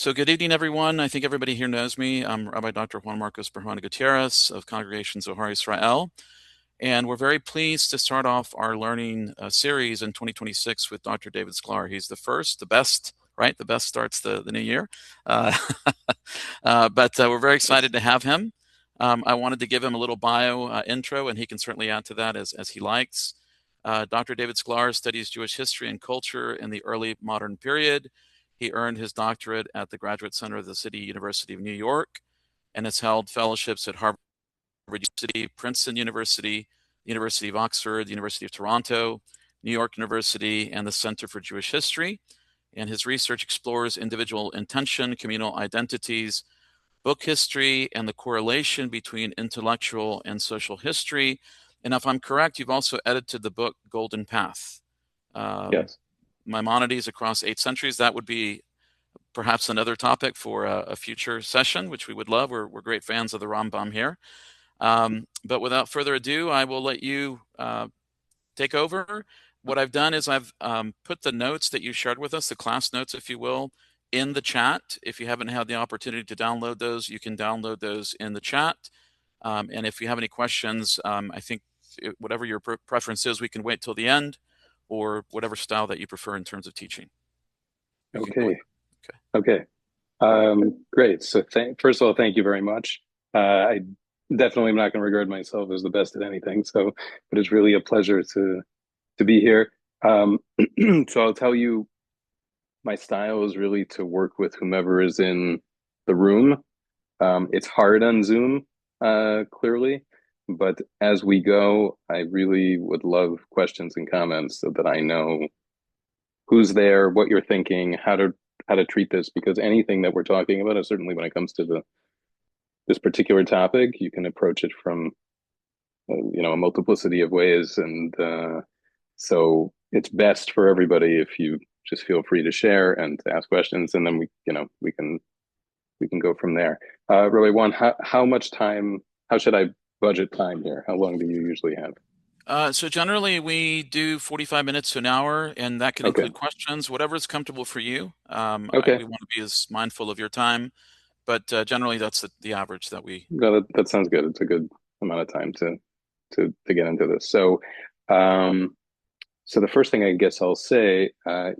So good evening, everyone. I think everybody here knows me. I'm Rabbi Dr. Juan Marcos Berjuana Gutierrez of Congregation Zohar Yisrael. And we're very pleased to start off our learning series in 2026 with Dr. David Sclar. He's the first, the best, right? The best starts the new year. Uh, but we're very excited to have him. I wanted to give him a little bio intro, and he can certainly add to that as he likes. Dr. David Sclar studies Jewish history and culture in the early modern period. He earned his doctorate at the Graduate Center of the City University of New York and has held fellowships at Harvard University, Princeton University, the University of Oxford, the University of Toronto, New York University, and the Center for Jewish History. And his research explores individual intention, communal identities, book history, and the correlation between intellectual and social history. And if I'm correct, you've also edited the book Golden Path. Yes. Maimonides across 8 centuries. That would be perhaps another topic for a future session, which we would love. We're great fans of the Rambam here. But without further ado, I will let you take over. What I've done is I've put the notes that you shared with us, the class notes, if you will, in the chat. If you haven't had the opportunity to download those, you can download those in the chat. And if you have any questions, I think whatever your preference is, we can wait till the end, or whatever style that you prefer in terms of teaching. Okay. Okay. Great. So first of all, thank you very much. I definitely am not going to regard myself as the best at anything. But it's really a pleasure to be here. So I'll tell you, my style is really to work with whomever is in the room. It's hard on Zoom, clearly, but as we go, I really would love questions and comments so that I know who's there, what you're thinking, how to treat this, because anything that we're talking about, and certainly when it comes to this particular topic, you can approach it from a multiplicity of ways, and so it's best for everybody if you just feel free to share and to ask questions, and then we can go from there. Really, Juan, how much time? How should I budget time here? How long do you usually have? So generally we do 45 minutes to an hour, and that can Okay. include questions, whatever is comfortable for you. Okay. We want to be as mindful of your time, but generally that's the average that we. No, that sounds good. It's a good amount of time to get into this. So the first thing I guess I'll say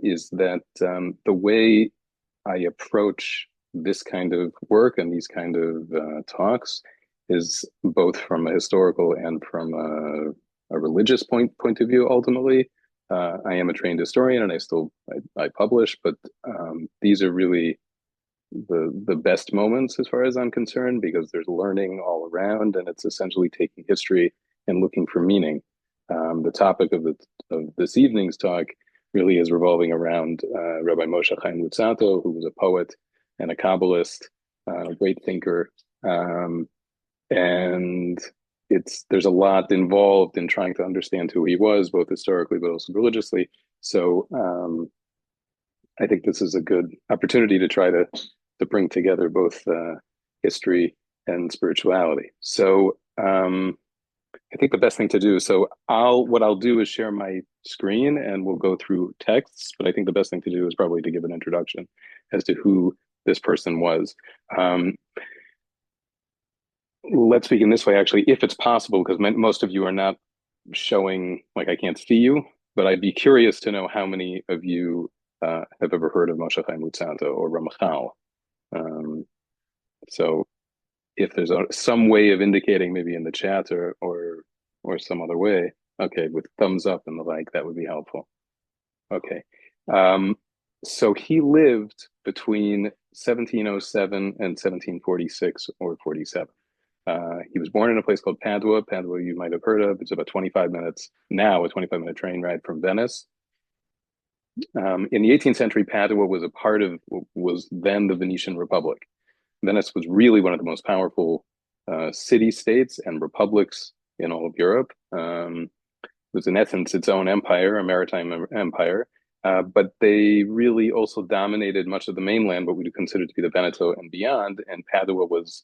is that the way I approach this kind of work and these kind of talks is both from a historical and from a religious point of view. Ultimately, I am a trained historian and I publish, but these are really the best moments as far as I'm concerned, because there's learning all around, and it's essentially taking history and looking for meaning. The topic of this evening's talk really is revolving around Rabbi Moshe Hayim Luzzatto, who was a poet and a Kabbalist, a great thinker, and there's a lot involved in trying to understand who he was, both historically but also religiously. So I think this is a good opportunity to try to bring together both history and spirituality. So I think the best thing to do. So what I'll do is share my screen and we'll go through texts. But I think the best thing to do is probably to give an introduction as to who this person was. Let's begin this way, actually, if it's possible, because most of you are not showing, like I can't see you, but I'd be curious to know how many of you have ever heard of Moshe Chaim Luzzatto or Ramchal. So if there's some way of indicating, maybe in the chat or some other way, okay, with thumbs up and the like, that would be helpful. Okay. So he lived between 1707 and 1746 or 47. He was born in a place called Padua. Padua, you might have heard of. It's about 25 minutes now, a 25-minute train ride from Venice. In the 18th century, Padua was then the Venetian Republic. Venice was really one of the most powerful city-states and republics in all of Europe. It was in essence its own empire, a maritime empire, but they really also dominated much of the mainland, what we consider to be the Veneto and beyond, and Padua was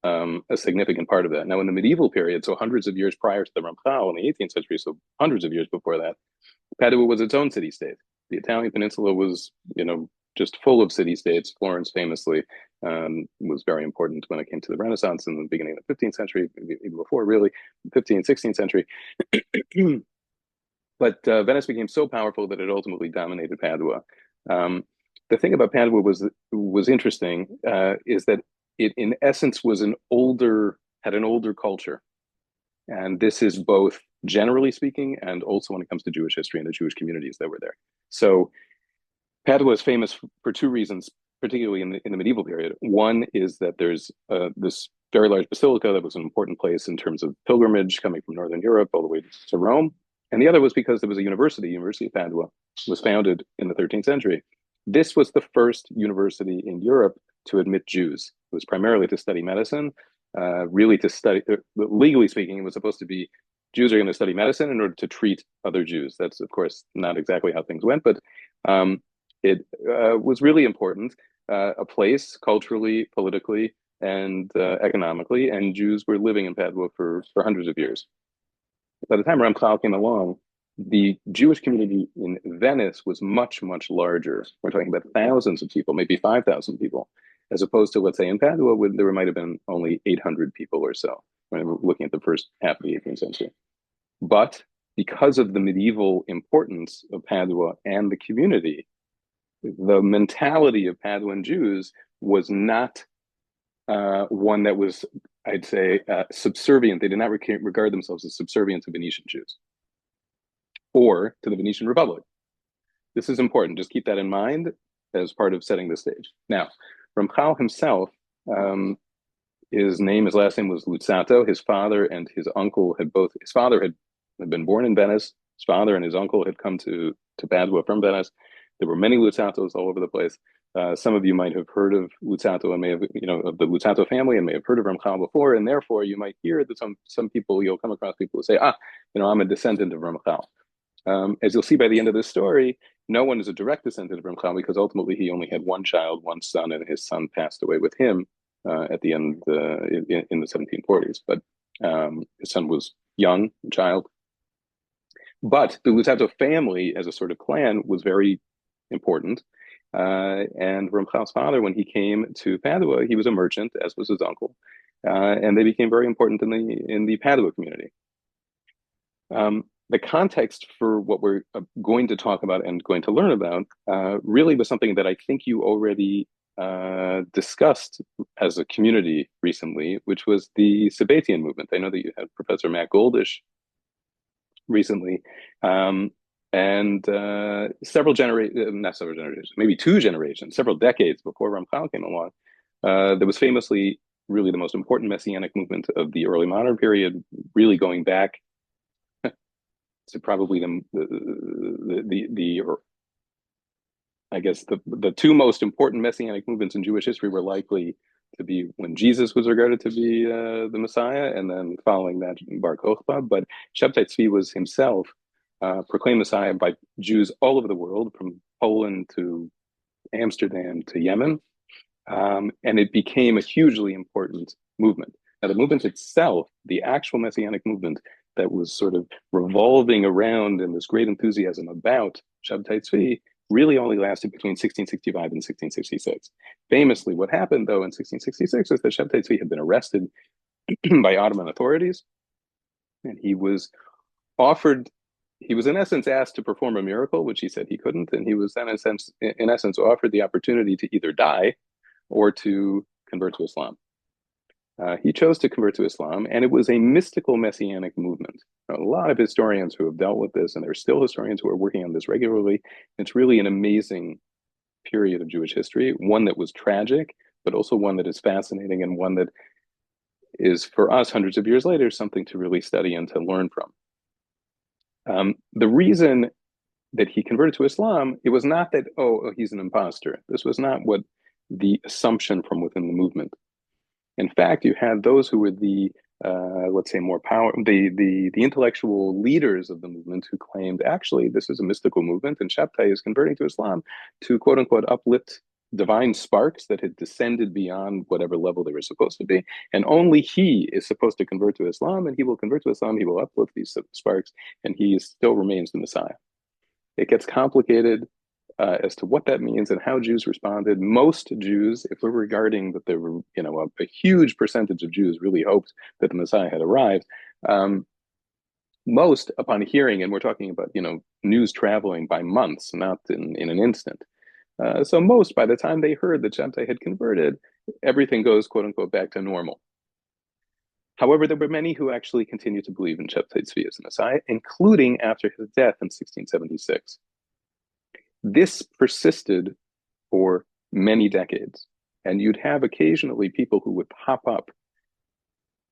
a significant part of that. Now, in the medieval period, so hundreds of years prior to the Ramchal in the 18th century, so hundreds of years before that, Padua was its own city-state. The Italian peninsula was, just full of city-states. Florence famously was very important when it came to the Renaissance in the beginning of the 15th century, even before really, 15th, 16th century. But Venice became so powerful that it ultimately dominated Padua. The thing about Padua was interesting is that it, in essence, had an older culture, and this is both generally speaking and also when it comes to Jewish history and the Jewish communities that were there. So Padua is famous for two reasons, particularly in the medieval period. One is that there's this very large basilica that was an important place in terms of pilgrimage coming from Northern Europe all the way to Rome. And the other was because there was a university, University of Padua, was founded in the 13th century. This was the first university in Europe to admit Jews. It was primarily to study medicine, really to study, legally speaking, it was supposed to be Jews are going to study medicine in order to treat other Jews. That's, of course, not exactly how things went, but it was really important, a place culturally, politically, and economically, and Jews were living in Padua for hundreds of years. By the time Ramchal came along, the Jewish community in Venice was much, much larger. We're talking about thousands of people, maybe 5,000 people, as opposed to, let's say, in Padua, where there might have been only 800 people or so when we're looking at the first half of the 18th century. But because of the medieval importance of Padua and the community, the mentality of Paduan Jews was not one that was, I'd say, subservient. They did not regard themselves as subservient to Venetian Jews or to the Venetian Republic. This is important. Just keep that in mind as part of setting the stage. Now, Ramchal himself, his last name was Luzzatto. His father and his uncle his father had been born in Venice. His father and his uncle had come to Padua from Venice. There were many Luzzattos all over the place. Some of you might have heard of Luzzatto and may have, of the Luzzatto family and may have heard of Ramchal before, and therefore you might hear that some people, you'll come across people who say, I'm a descendant of Ramchal. As you'll see by the end of this story, no one is a direct descendant of Ramchal because ultimately he only had one child, one son, and his son passed away with him at the end in the 1740s. But his son was young, a child. But the Luzzatto family, as a sort of clan, was very important. And Ramchal's father, when he came to Padua, he was a merchant, as was his uncle, and they became very important in the Padua community. The context for what we're going to talk about and going to learn about really was something that I think you already discussed as a community recently, which was the Sabbatian movement. I know that you had Professor Matt Goldish recently, and not several generations, maybe two generations, several decades before Ramchal came along, there was famously really the most important messianic movement of the early modern period, really going back to probably I guess the two most important messianic movements in Jewish history were likely to be when Jesus was regarded to be the Messiah, and then following that Bar Kokhba. But Shabtai Tzvi was himself proclaimed Messiah by Jews all over the world, from Poland to Amsterdam to Yemen, and it became a hugely important movement. Now, the movement itself, the actual messianic movement that was sort of revolving around in this great enthusiasm about Shabtai Tzvi, really only lasted between 1665 and 1666. Famously, what happened, though, in 1666 is that Shabtai Tzvi had been arrested by Ottoman authorities, and he was in essence asked to perform a miracle, which he said he couldn't, and he was then in essence offered the opportunity to either die or to convert to Islam. He chose to convert to Islam, and it was a mystical messianic movement. A lot of historians who have dealt with this, and there are still historians who are working on this regularly. It's really an amazing period of Jewish history, one that was tragic, but also one that is fascinating, and one that is, for us, hundreds of years later, something to really study and to learn from. The reason that he converted to Islam, it was not that, he's an imposter. This was not what the assumption from within the movement. In fact, you had those who were the, let's say, the intellectual leaders of the movement who claimed, actually, this is a mystical movement, and Shabtai is converting to Islam to, quote unquote, uplift divine sparks that had descended beyond whatever level they were supposed to be. And only he is supposed to convert to Islam, and he will convert to Islam, he will uplift these sparks, and he still remains the Messiah. It gets complicated. as to what that means and how Jews responded. Most Jews, if we're regarding that there were, a huge percentage of Jews really hoped that the Messiah had arrived, most, upon hearing, and we're talking about, news traveling by months, not in an instant. So most, by the time they heard that Shabtai had converted, everything goes, quote unquote, back to normal. However, there were many who actually continued to believe in Shabtai Tzvi as the Messiah, including after his death in 1676. This persisted for many decades, and you'd have occasionally people who would pop up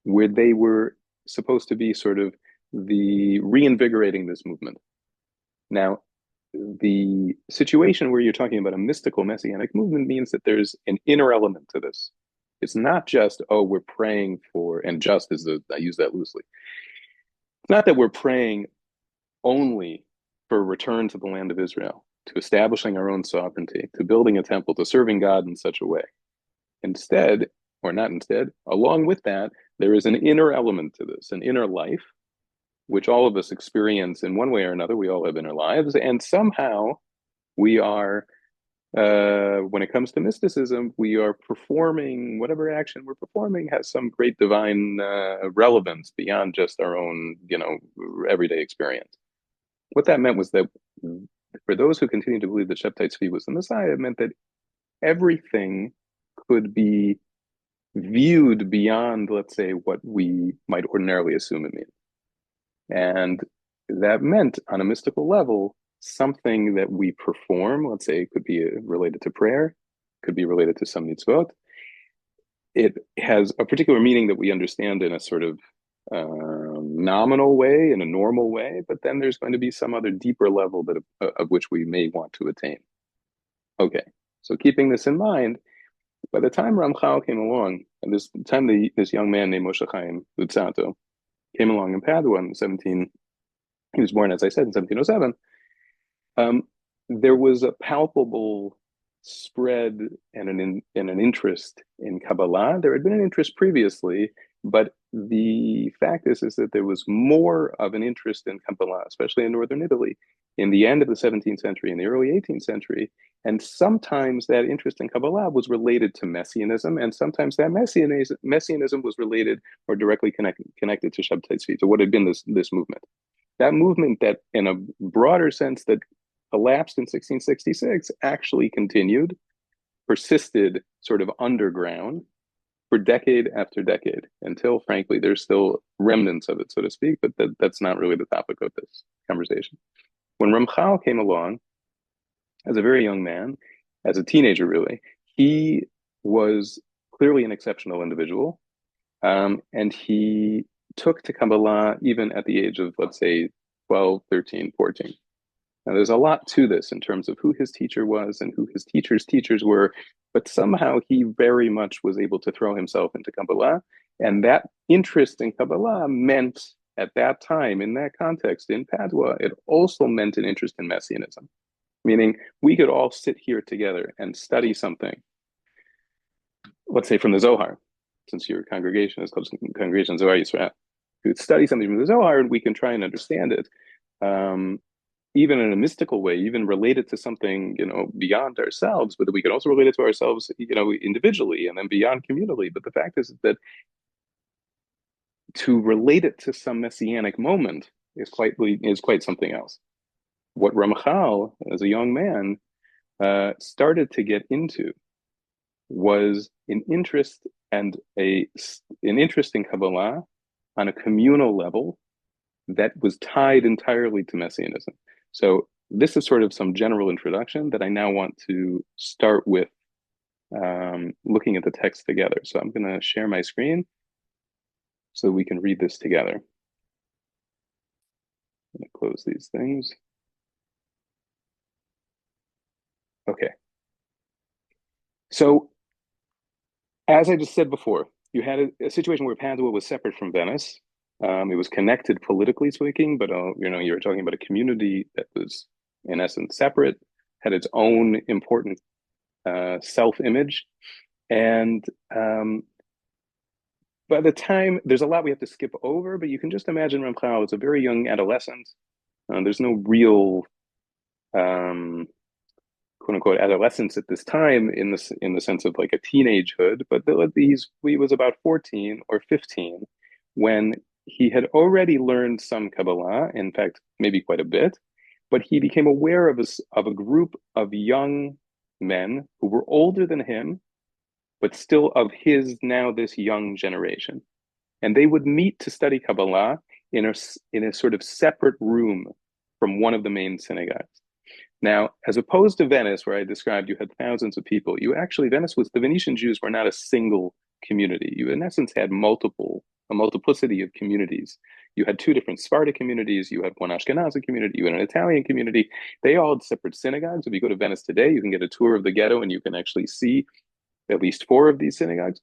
where they were supposed to be sort of the reinvigorating this movement. Now, the situation where you're talking about a mystical messianic movement means that there's an inner element to this. It's not just, oh, we're praying for, and just is I use that loosely. It's not that we're praying only for a return to the land of Israel, to establishing our own sovereignty, to building a temple, to serving God in such a way. Instead, or not instead, along with that, there is an inner element to this, an inner life, which all of us experience in one way or another. We all have inner lives, and somehow we are, when it comes to mysticism, we are performing, whatever action we're performing has some great divine relevance beyond just our own, everyday experience. What that meant was that for those who continued to believe that Shabtai Tzvi was the Messiah, it meant that everything could be viewed beyond, let's say, what we might ordinarily assume it means. And that meant, on a mystical level, something that we perform, let's say it could be related to prayer, could be related to some mitzvot. It has a particular meaning that we understand in a sort of nominal way, in a normal way, but then there's going to be some other deeper level of which we may want to attain. Okay, so keeping this in mind, by the time Ramchal came along, and this time this young man named Moshe Hayim Luzzatto came along in Padua in he was born, as I said, in 1707, there was a palpable spread and an interest in Kabbalah. There had been an interest previously, but the fact is that there was more of an interest in Kabbalah, especially in northern Italy, in the end of the 17th century and the early 18th century. And sometimes that interest in Kabbalah was related to Messianism, and sometimes that Messianism was related or directly connected to Shabtai Tzvi, to what had been this movement. That movement that, in a broader sense, that collapsed in 1666 actually continued, persisted sort of underground for decade after decade, until, frankly, there's still remnants of it, so to speak, but that's not really the topic of this conversation. When Ramchal came along, as a very young man, as a teenager really, he was clearly an exceptional individual, and he took to Kabbalah even at the age of, let's say, 12, 13, 14. Now, there's a lot to this in terms of who his teacher was and who his teacher's teachers were, but somehow he very much was able to throw himself into Kabbalah. And that interest in Kabbalah meant, at that time, in that context, in Padua, it also meant an interest in Messianism, meaning we could all sit here together and study something, let's say from the Zohar, since your congregation is called Congregation Zohar Yisrael. We could study something from the Zohar and we can try and understand it. Even in a mystical way, even related to something, beyond ourselves, but we can also relate it to ourselves, individually and then beyond communally. But the fact is that to relate it to some messianic moment is quite something else. What Ramchal, as a young man, started to get into was an interest in Kabbalah on a communal level that was tied entirely to Messianism. So this is sort of some general introduction that I now want to start with looking at the text together. So I'm going to share my screen so we can read this together. I'm going to close these things. Okay. So as I just said before, you had a situation where Padua was separate from Venice. It was connected politically speaking, but you were talking about a community that was, in essence, separate, had its own important self-image, and by the time, there's a lot we have to skip over, but you can just imagine Ramchal as a very young adolescent. There's no real quote unquote adolescence at this time in the sense of like a teenagehood, but he was about 14 or 15 when he had already learned some Kabbalah, in fact, maybe quite a bit, but he became aware of a group of young men who were older than him, but still of his now this young generation. And they would meet to study Kabbalah in a sort of separate room from one of the main synagogues. Now, as opposed to Venice, where I described you had thousands of people, the Venetian Jews were not a single community. You, in essence, had a multiplicity of communities. You had two different Sparta communities. You had one Ashkenazi community. You had an Italian community. They all had separate synagogues. If you go to Venice today, you can get a tour of the ghetto and you can actually see at least four of these synagogues.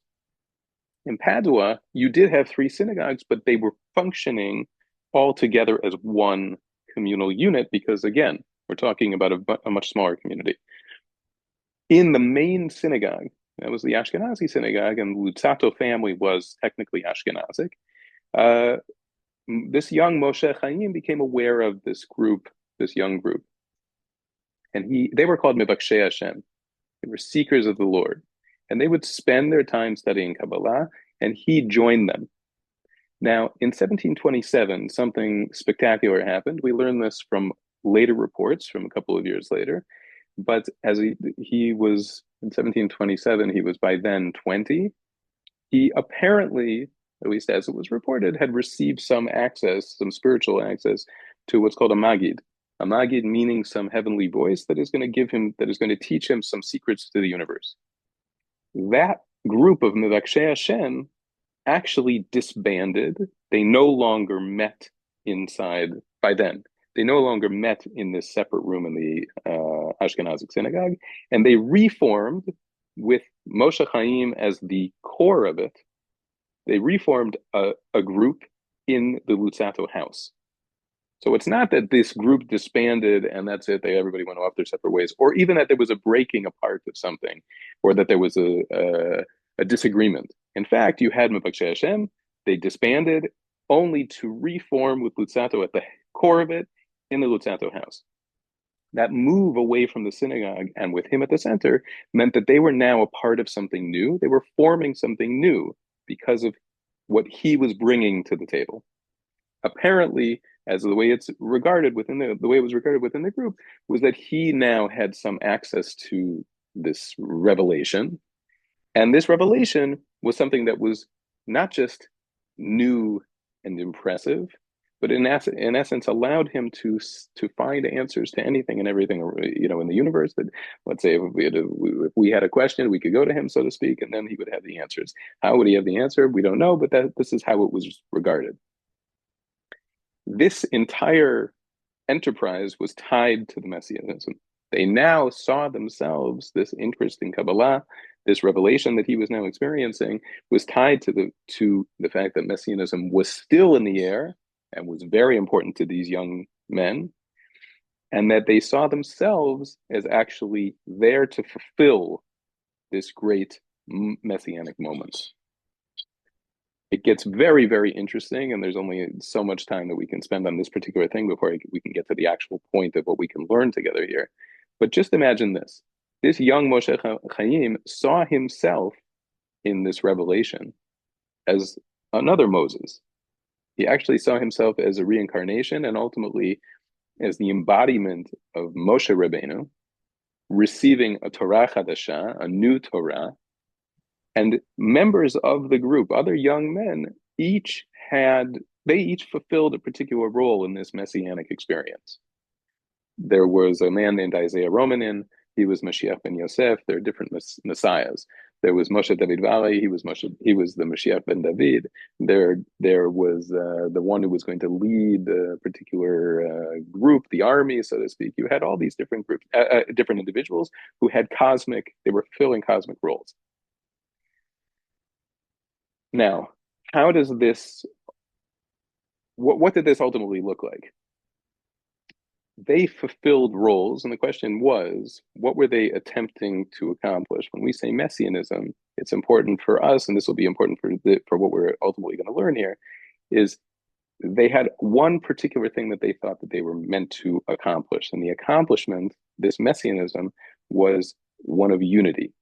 In Padua, you did have three synagogues, but they were functioning all together as one communal unit because, again, we're talking about a much smaller community. In the main synagogue, that was the Ashkenazi synagogue, and the Luzzatto family was technically Ashkenazic. Uh, this young Moshe Chaim became aware of this young group, and they were called Mevakshei Hashem. They were seekers of the Lord, and they would spend their time studying Kabbalah, and he joined them. Now, in 1727, something spectacular happened. We learned this from later reports from a couple of years later. But as he was in 1727, he was by then 20. He apparently, at least as it was reported, had received some spiritual access to what's called a Magid. A Magid meaning some heavenly voice that is going to teach him some secrets to the universe. That group of Mevakshei Hashem actually disbanded. They no longer met inside by then. They no longer met in this separate room in the Ashkenazic synagogue, and they reformed with Moshe Chaim as the core of it. They reformed a group in the Luzzatto house. So it's not that this group disbanded and that's it, everybody went off their separate ways, or even that there was a breaking apart of something, or that there was a disagreement. In fact, you had Mevakshei Hashem, they disbanded only to reform with Luzzatto at the core of it in the Luzzatto house. That move away from the synagogue and with him at the center meant that they were now a part of something new. They were forming something new because of what he was bringing to the table. Apparently, as the way it's regarded within the way it was regarded within the group was that he now had some access to this revelation, and this revelation was something that was not just new and impressive, but in essence allowed him to find answers to anything and everything, in the universe. That, let's say, if we had a question, we could go to him, so to speak, and then he would have the answers. How would he have the answer? We don't know, but this is how it was regarded. This entire enterprise was tied to the Messianism. They now saw themselves, this interest in Kabbalah, this revelation that he was now experiencing, was tied to the fact that Messianism was still in the air and was very important to these young men, and that they saw themselves as actually there to fulfill this great messianic moment. It gets very, very interesting, and there's only so much time that we can spend on this particular thing before we can get to the actual point of what we can learn together here. But just imagine this. This young Moshe Chaim saw himself in this revelation as another Moses. He actually saw himself as a reincarnation and ultimately as the embodiment of Moshe Rabbeinu, receiving a Torah Chadashah, a new Torah. And members of the group, other young men, each fulfilled a particular role in this messianic experience. There was a man named Isaiah Romanin. He was Mashiach ben Yosef. There are different messiahs. There was Moshe David Valley. He was the Mashiach ben David. There was the one who was going to lead the particular group, the army, so to speak. You had all these different groups, different individuals who had they were fulfilling cosmic roles. Now, how does this, what did this ultimately look like? They fulfilled roles, and the question was, what were they attempting to accomplish? When we say messianism, it's important for us, and this will be important for what we're ultimately going to learn here, is they had one particular thing that they thought that they were meant to accomplish. And the accomplishment, this messianism, was one of unity.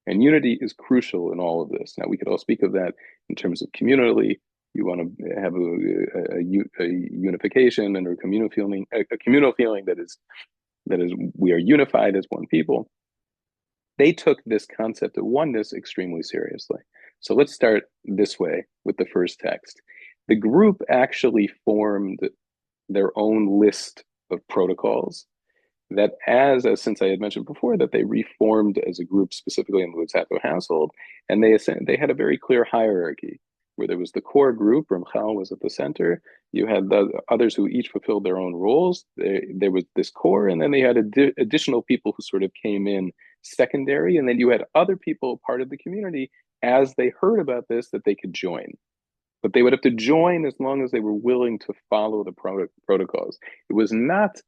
And unity is crucial in all of this. Now, we could all speak of that in terms of communally. You want to have a unification and a communal feeling that is we are unified as one people. They took this concept of oneness extremely seriously. So let's start this way with the first text. The group actually formed their own list of protocols that since I had mentioned before, that they reformed as a group specifically in the Luzzatto household, and they had a very clear hierarchy where there was the core group, Ramchal was at the center. You had the others who each fulfilled their own roles. There was this core, and then they had additional people who sort of came in secondary, and then you had other people, part of the community, as they heard about this, that they could join. But they would have to join as long as they were willing to follow the protocols. It was not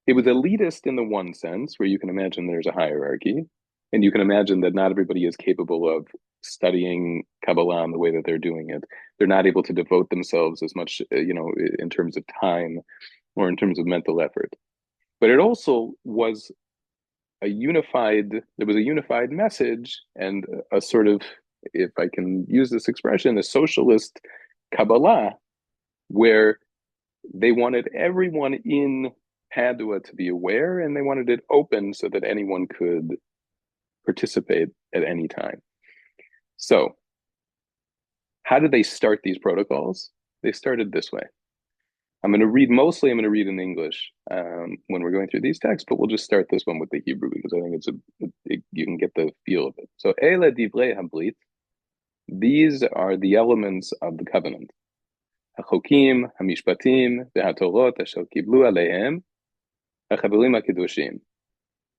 it was elitist in the one sense, where you can imagine there's a hierarchy, and you can imagine that not everybody is capable of studying Kabbalah in the way that they're doing it. They're not able to devote themselves as much, in terms of time or in terms of mental effort. But it also was there was a unified message and a sort of, if I can use this expression, a socialist Kabbalah, where they wanted everyone in Padua to be aware, and they wanted it open so that anyone could participate at any time. So, how did they start these protocols? They started this way. I'm going to read in English when we're going through these texts, but we'll just start this one with the Hebrew because I think you can get the feel of it. So, Eile divrei habrit, these are the elements of the covenant. HaChokim, HaMishpatim, VeHaTorot, Asher Kiblu Aleihem, HaChaverim HaKedoshim.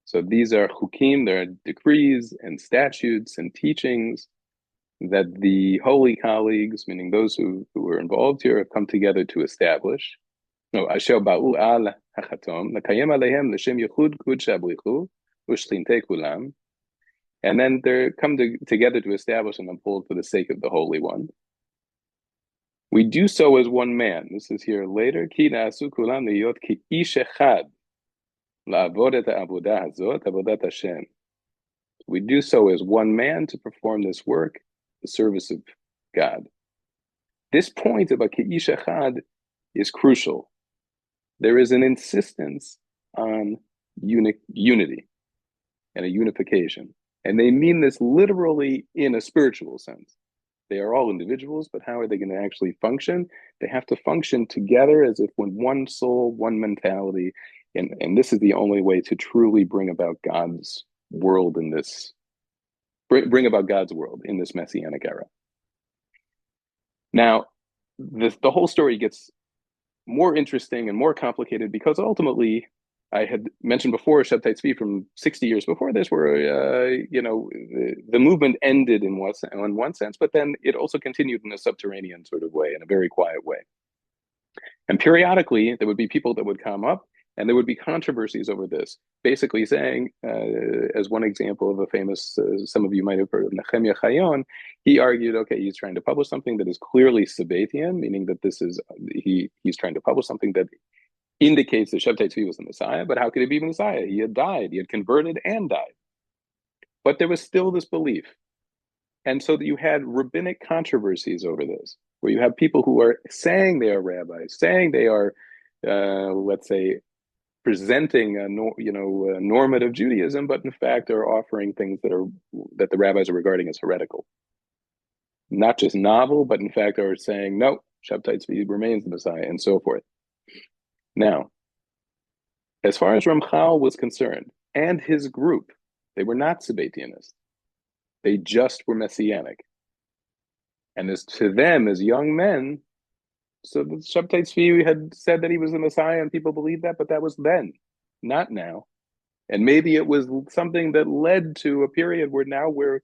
So these are chukim, there are decrees and statutes and teachings that the holy colleagues, meaning those who were involved here, have come together to establish. No, asher ba'u al hachatom, l'kayem aleihem l'shem yichud kudsha brichu, u'shlinte kulam. And then they come together to establish and uphold for the sake of the Holy One. We do so as one man. This is here later. Ki na'asu kulam liyot ki ish echad. We do so as one man to perform this work, the service of God. This point about Ke'ish Echad is crucial. There is an insistence on unity and a unification. And they mean this literally in a spiritual sense. They are all individuals, but how are they going to actually function? They have to function together as if with one soul, one mentality. And this is the only way to truly bring about God's world in this, bring about God's world in this Messianic era. Now, the whole story gets more interesting and more complicated because ultimately, I had mentioned before, Shabtai Tzvi from 60 years before this, where the movement ended in one sense, but then it also continued in a subterranean sort of way, in a very quiet way. And periodically, there would be people that would come up, and there would be controversies over this, basically saying, as one example of a famous, some of you might have heard of Nehemiah Chayon, he argued, okay, he's trying to publish something that is clearly Sabbatian, meaning that he's trying to publish something that indicates that Shabtai Tzvi was the Messiah, but how could he be the Messiah? He had died, he had converted and died. But there was still this belief. And so that you had rabbinic controversies over this, where you have people who are saying they are rabbis, saying they are, let's say, presenting a normative Judaism, but in fact are offering things that the rabbis are regarding as heretical. Not just novel, but in fact are saying, no, Shabtai Tzvi remains the Messiah, and so forth. Now, as far as Ramchal was concerned, and his group, they were not Sabbatianists. They just were Messianic. And as to them, as young men, so the Shabtai Tzvi had said that he was the Messiah, and people believed that, but that was then, not now. And maybe it was something that led to a period where now we're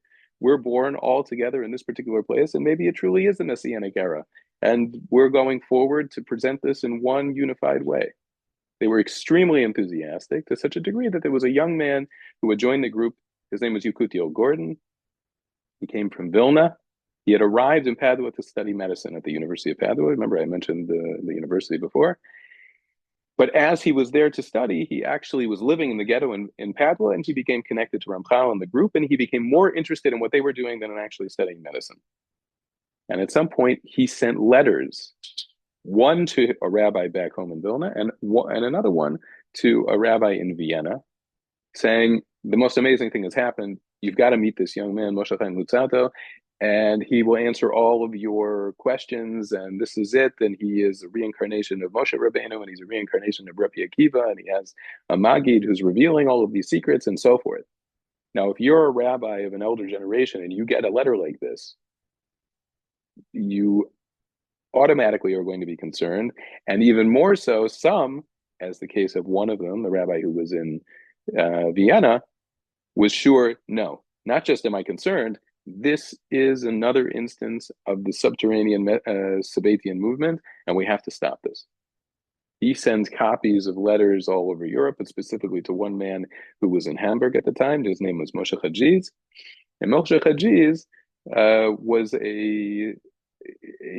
born all together in this particular place, and maybe it truly is the Messianic era. And we're going forward to present this in one unified way. They were extremely enthusiastic to such a degree that there was a young man who had joined the group. His name was Yekutiel Gordon. He came from Vilna. He had arrived in Padua to study medicine at the University of Padua. Remember, I mentioned the university before. But as he was there to study, he actually was living in the ghetto in Padua, and he became connected to Ramchal and the group, and he became more interested in what they were doing than in actually studying medicine. And at some point, he sent letters, one to a rabbi back home in Vilna, and another one to a rabbi in Vienna, saying, the most amazing thing has happened. You've got to meet this young man, Moshe Hayim Luzzatto, and he will answer all of your questions, and this is it. And he is a reincarnation of Moshe Rabbeinu, and he's a reincarnation of Rabbi Akiva, and he has a Maggid who's revealing all of these secrets and so forth. Now, if you're a rabbi of an elder generation and you get a letter like this, you automatically are going to be concerned. And even more so, some, as the case of one of them, the rabbi who was in Vienna, was sure, no, not just am I concerned, this is another instance of the subterranean Sabbatian movement, and we have to stop this. He sends copies of letters all over Europe, but specifically to one man who was in Hamburg at the time. His name was Moshe Hajiz. And Moshe Hajiz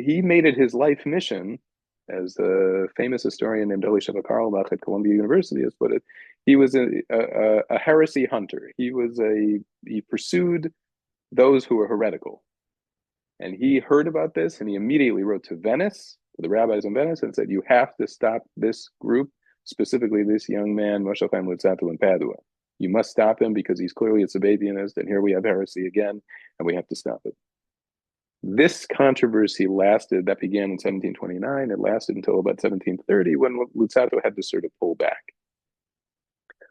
he made it his life mission, as a famous historian named Eli Sheva Carlebach at Columbia University has put it. He was a heresy hunter. He pursued those who were heretical. And he heard about this, and he immediately wrote to Venice, to the rabbis in Venice, and said, you have to stop this group, specifically this young man, Moshe Chaim Luzzatto in Padua. You must stop him because he's clearly a Sabbatianist, and here we have heresy again, and we have to stop it. This controversy lasted, that began in 1729, it lasted until about 1730, when Luzzatto had to sort of pull back.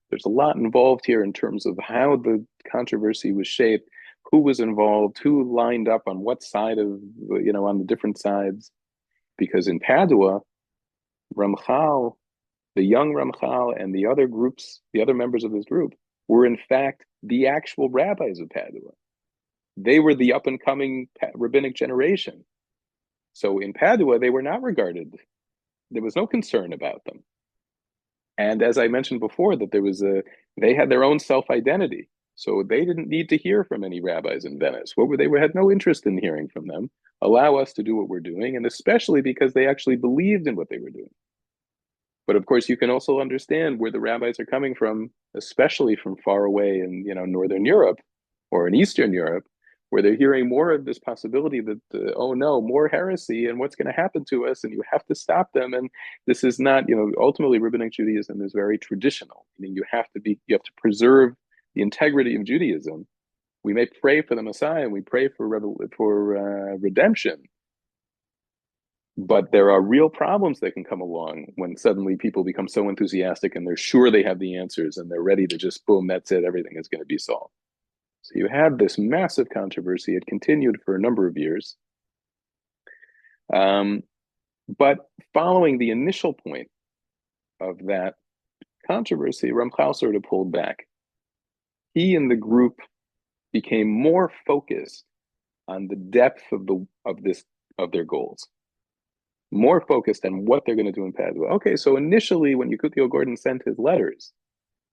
There's a lot involved here in terms of how the controversy was shaped, who was involved, who lined up on what side of, on the different sides. Because in Padua, Ramchal, the young Ramchal, and the other groups, the other members of this group, were in fact the actual rabbis of Padua. They were the up and coming rabbinic generation. So in Padua, they were not regarded. There was no concern about them. And as I mentioned before, that they had their own self-identity. So they didn't need to hear from any rabbis in Venice. They had no interest in hearing from them. Allow us to do what we're doing, and especially because they actually believed in what they were doing. But of course, you can also understand where the rabbis are coming from, especially from far away in Northern Europe or in Eastern Europe, where they're hearing more of this possibility that, oh no, more heresy and what's going to happen to us, and you have to stop them. And this is not, ultimately Rabbinic Judaism is very traditional. Meaning you have to preserve the integrity of Judaism. We may pray for the Messiah and we pray for redemption, but there are real problems that can come along when suddenly people become so enthusiastic and they're sure they have the answers and they're ready to just, boom, that's it, everything is going to be solved. So you had this massive controversy. It continued for a number of years. But following the initial point of that controversy, Ramchal sort of pulled back. He and the group became more focused on the depth of their goals, more focused on what they're going to do in Padua. Okay, so initially when Yekutiel Gordon sent his letters,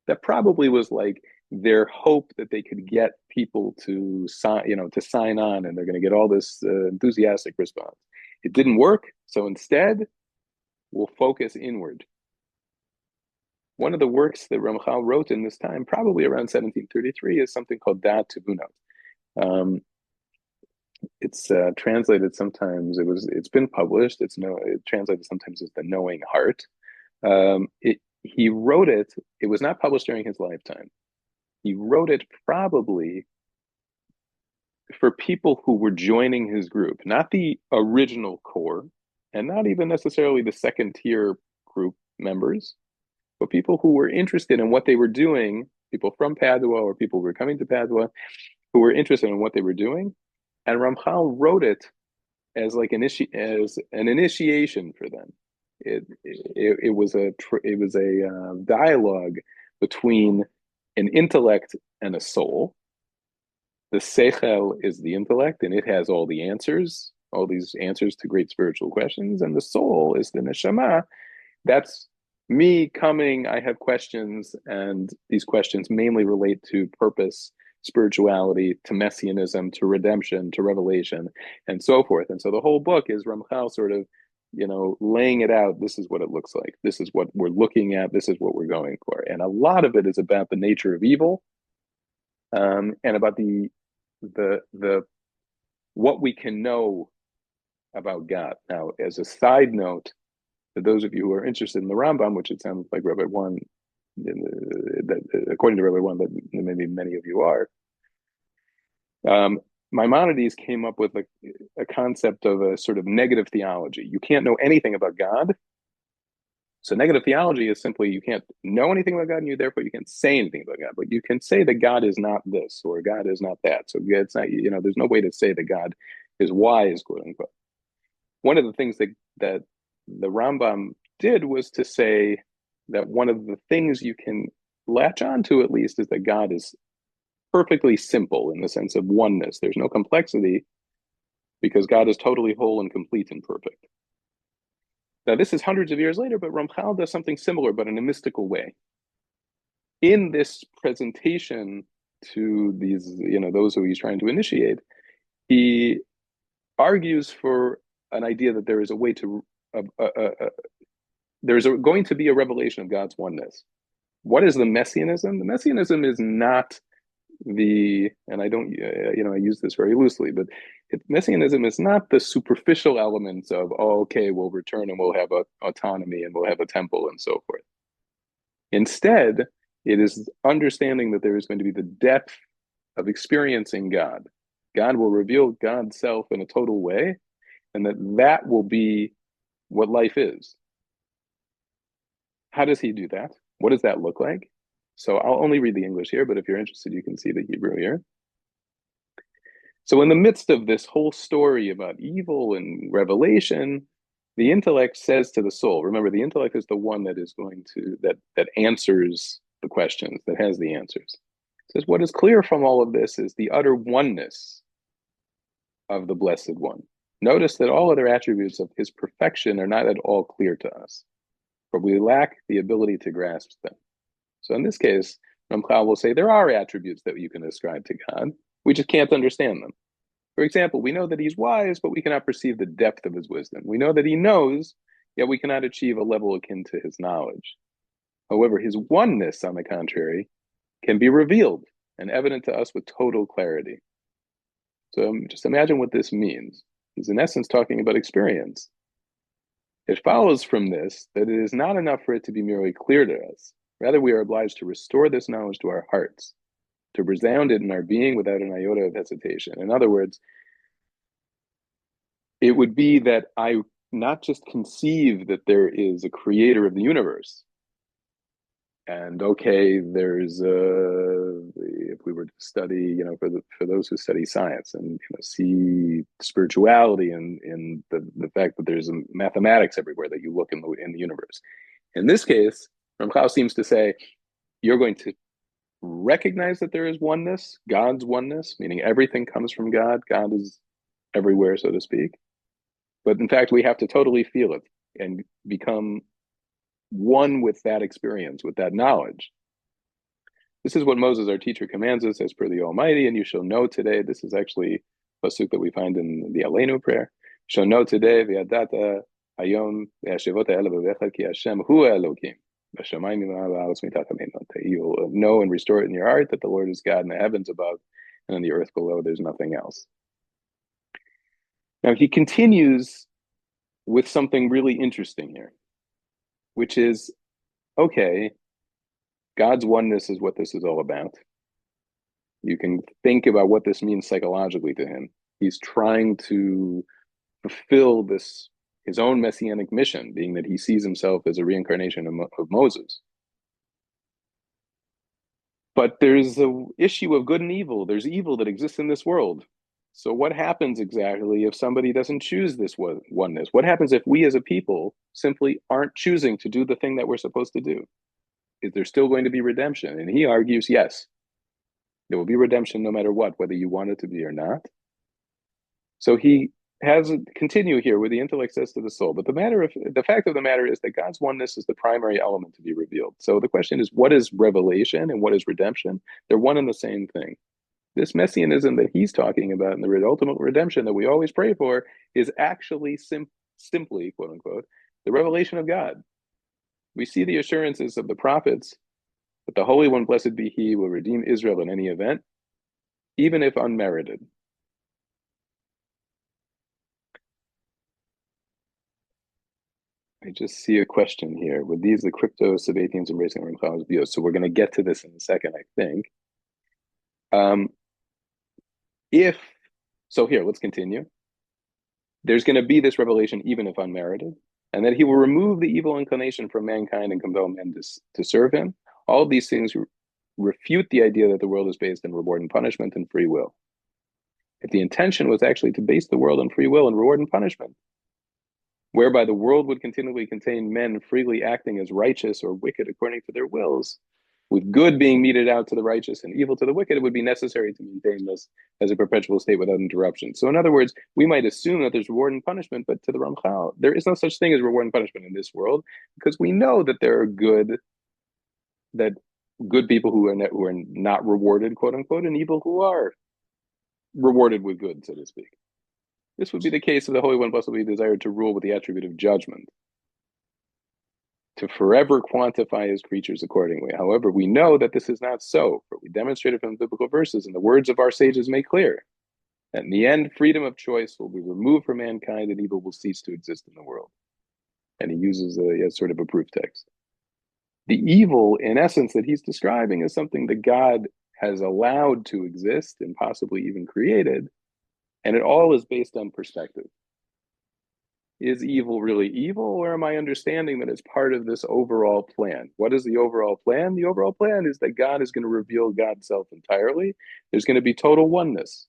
that probably was like their hope that they could get people to sign on, and they're going to get all this enthusiastic response. It didn't work, so instead, we'll focus inward. One of the works that Ramchal wrote in this time, probably around 1733, is something called Da Tuvunot. It's translated sometimes. It's been published. It's translated sometimes as the Knowing Heart. He wrote it. It was not published during his lifetime. He wrote it probably for people who were joining his group, not the original core, and not even necessarily the second tier group members, but people who were interested in what they were doing, people from Padua or people who were coming to Padua who were interested in what they were doing. And Ramchal wrote it as like as an initiation for them. It was a dialogue between an intellect and a soul. The seichel is the intellect, and it has all the answers, all these answers to great spiritual questions. And the soul is the neshama. That's me coming. I have questions, and these questions mainly relate to purpose, spirituality, to messianism, to redemption, to revelation, and so forth. And so the whole book is Ramchal sort of laying it out. This is what it looks like. This is what we're looking at. This is what we're going for. And a lot of it is about the nature of evil, and about the what we can know about God. Now, as a side note, for those of you who are interested in the Rambam, which it sounds like Rabbi One, according to Rabbi One, that maybe many of you are, Maimonides came up with a concept of a sort of negative theology. You can't know anything about God. So negative theology is simply you can't know anything about God, and therefore you can't say anything about God. But you can say that God is not this or God is not that. So it's not, there's no way to say that God is wise, quote unquote. One of the things that the Rambam did was to say that one of the things you can latch onto at least is that God is perfectly simple in the sense of oneness. There's no complexity because God is totally whole and complete and perfect. Now, this is hundreds of years later, but Ramchal does something similar, but in a mystical way. In this presentation to these, those who he's trying to initiate, he argues for an idea that there is a way to, there's going to be a revelation of God's oneness. What is the messianism? The messianism is not and I don't, I use this very loosely, but messianism is not the superficial elements of, okay, we'll return and we'll have autonomy and we'll have a temple and so forth. Instead, it is understanding that there is going to be the depth of experiencing God. God will reveal God's self in a total way, and that will be what life is. How does he do that? What does that look like? So I'll only read the English here, but if you're interested, you can see the Hebrew here. So in the midst of this whole story about evil and revelation, the intellect says to the soul, remember, the intellect is the one that is going to, that answers the questions, that has the answers. It says, what is clear from all of this is the utter oneness of the Blessed One. Notice that all other attributes of his perfection are not at all clear to us, but we lack the ability to grasp them. So in this case, Ramchal will say there are attributes that you can ascribe to God. We just can't understand them. For example, we know that he's wise, but we cannot perceive the depth of his wisdom. We know that he knows, yet we cannot achieve a level akin to his knowledge. However, his oneness, on the contrary, can be revealed and evident to us with total clarity. So just imagine what this means. He's in essence talking about experience. It follows from this that it is not enough for it to be merely clear to us. Rather, we are obliged to restore this knowledge to our hearts, to resound it in our being without an iota of hesitation. In other words, it would be that I not just conceive that there is a creator of the universe, and okay, there's if we were to study, for those who study science and see spirituality in the fact that there's mathematics everywhere that you look in the universe. In this case, Ramchal seems to say you're going to recognize that there is oneness, God's oneness, meaning everything comes from God. God is everywhere, so to speak. But in fact, we have to totally feel it and become one with that experience, with that knowledge. This is what Moses, our teacher, commands us as per the Almighty, and you shall know today. This is actually a pasuk that we find in the Aleinu prayer. Shall know today, v'yadata hayom v'yashivota ela b'vecha ki Hashem hu Elokim. You'll know and restore it in your heart that the Lord is God in the heavens above, and on the earth below there's nothing else. Now he continues with something really interesting here, which is, okay, God's oneness is what this is all about. You can think about what this means psychologically to him. He's trying to fulfill his own messianic mission, being that he sees himself as a reincarnation of Moses. But there's the issue of good and evil. There's evil that exists in this world. So what happens exactly if somebody doesn't choose this oneness? What happens if we as a people simply aren't choosing to do the thing that we're supposed to do? Is there still going to be redemption? And he argues, yes, there will be redemption no matter what, whether you want it to be or not. So he has continue here where the intellect says to the soul, but the fact of the matter is that God's oneness is the primary element to be revealed. So the question is, what is revelation and what is redemption? They're one and the same thing. This messianism that he's talking about and the ultimate redemption that we always pray for is actually simply, quote unquote, the revelation of God. We see the assurances of the prophets that the Holy One, blessed be He, will redeem Israel in any event, even if unmerited. I just see a question here. Were these the crypto Sabbatians embracing Ramchal's views? So we're going to get to this in a second, I think. If so, here, let's continue. There's going to be this revelation, even if unmerited, and that he will remove the evil inclination from mankind and compel men to serve him. All of these things refute the idea that the world is based on reward and punishment and free will. If the intention was actually to base the world on free will and reward and punishment, whereby the world would continually contain men freely acting as righteous or wicked according to their wills, with good being meted out to the righteous and evil to the wicked, it would be necessary to maintain this as a perpetual state without interruption. So in other words, we might assume that there's reward and punishment, but to the Ramchal, there is no such thing as reward and punishment in this world, because we know that there are good people who are not rewarded, quote unquote, and evil who are rewarded with good, so to speak. This would be the case if the Holy One, blessed be, desired to rule with the attribute of judgment, to forever quantify his creatures accordingly. However, we know that this is not so, for we demonstrated from the biblical verses, and the words of our sages make clear that in the end, freedom of choice will be removed from mankind and evil will cease to exist in the world. And he uses a sort of a proof text. The evil, in essence, that he's describing is something that God has allowed to exist and possibly even created, and it all is based on perspective. Is evil really evil, or am I understanding that it's part of this overall plan? What is the overall plan? The overall plan is that God is going to reveal God's self entirely. There's going to be total oneness.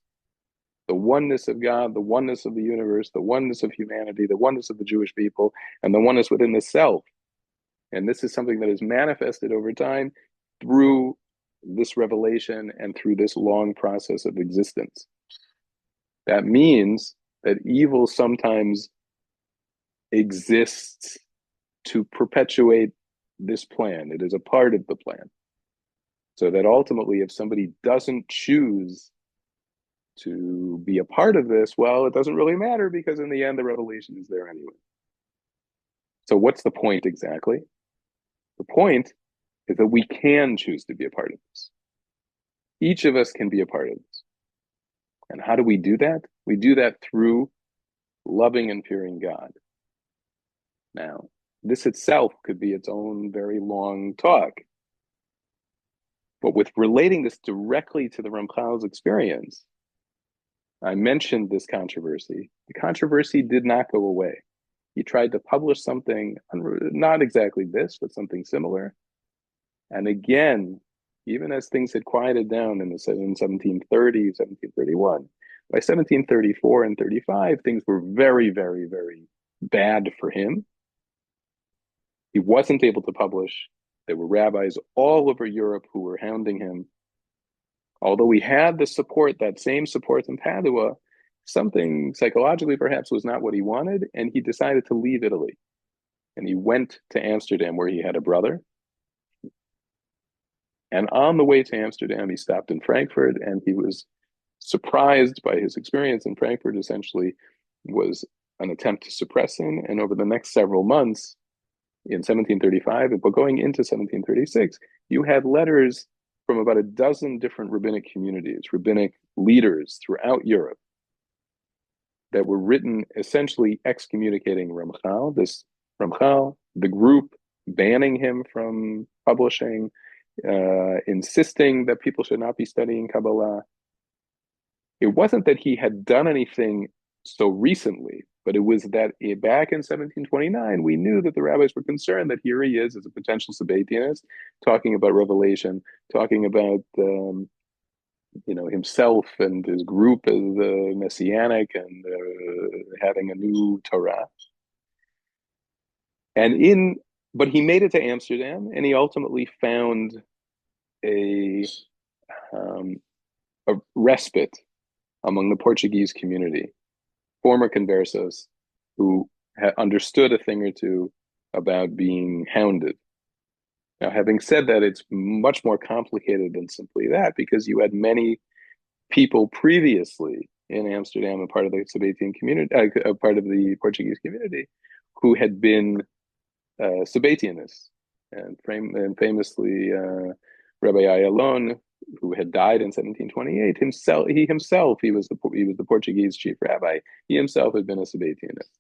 The oneness of God, the oneness of the universe, the oneness of humanity, the oneness of the Jewish people, and the oneness within the self. And this is something that is manifested over time through this revelation and through this long process of existence. That means that evil sometimes exists to perpetuate this plan. It is a part of the plan. So that ultimately, if somebody doesn't choose to be a part of this, well, it doesn't really matter because in the end, the revelation is there anyway. So what's the point exactly? The point is that we can choose to be a part of this. Each of us can be a part of this. And how do we do that? We do that through loving and fearing God. Now, this itself could be its own very long talk. But with relating this directly to the Ramchal's experience, I mentioned this controversy. The controversy did not go away. He tried to publish something, not exactly this, but something similar. And again, even as things had quieted down in 1730, 1731, by 1734 and 35, things were very, very, very bad for him. He wasn't able to publish. There were rabbis all over Europe who were hounding him. Although he had the support, that same support in Padua, something psychologically perhaps was not what he wanted, and he decided to leave Italy. And he went to Amsterdam, where he had a brother. And on the way to Amsterdam, he stopped in Frankfurt, and he was surprised by his experience in Frankfurt. Essentially was an attempt to suppress him. And over the next several months, in 1735, but going into 1736, you had letters from about a dozen different rabbinic communities, rabbinic leaders throughout Europe, that were written essentially excommunicating Ramchal, the group banning him from publishing, insisting that people should not be studying Kabbalah. It wasn't that he had done anything so recently, but it was that back in 1729, we knew that the rabbis were concerned that here he is as a potential Sabbatianist, talking about revelation, talking about himself and his group as messianic and having a new Torah. But he made it to Amsterdam, and he ultimately found a respite among the Portuguese community, former conversos who had understood a thing or two about being hounded. Now, having said that, it's much more complicated than simply that, because you had many people previously in Amsterdam, a part of the Sabbatean community, a part of the Portuguese community, who had been Sabbatianists, and famously Rabbi Ayalon, who had died in 1728, he was the Portuguese chief rabbi. He himself had been a Sabbatianist.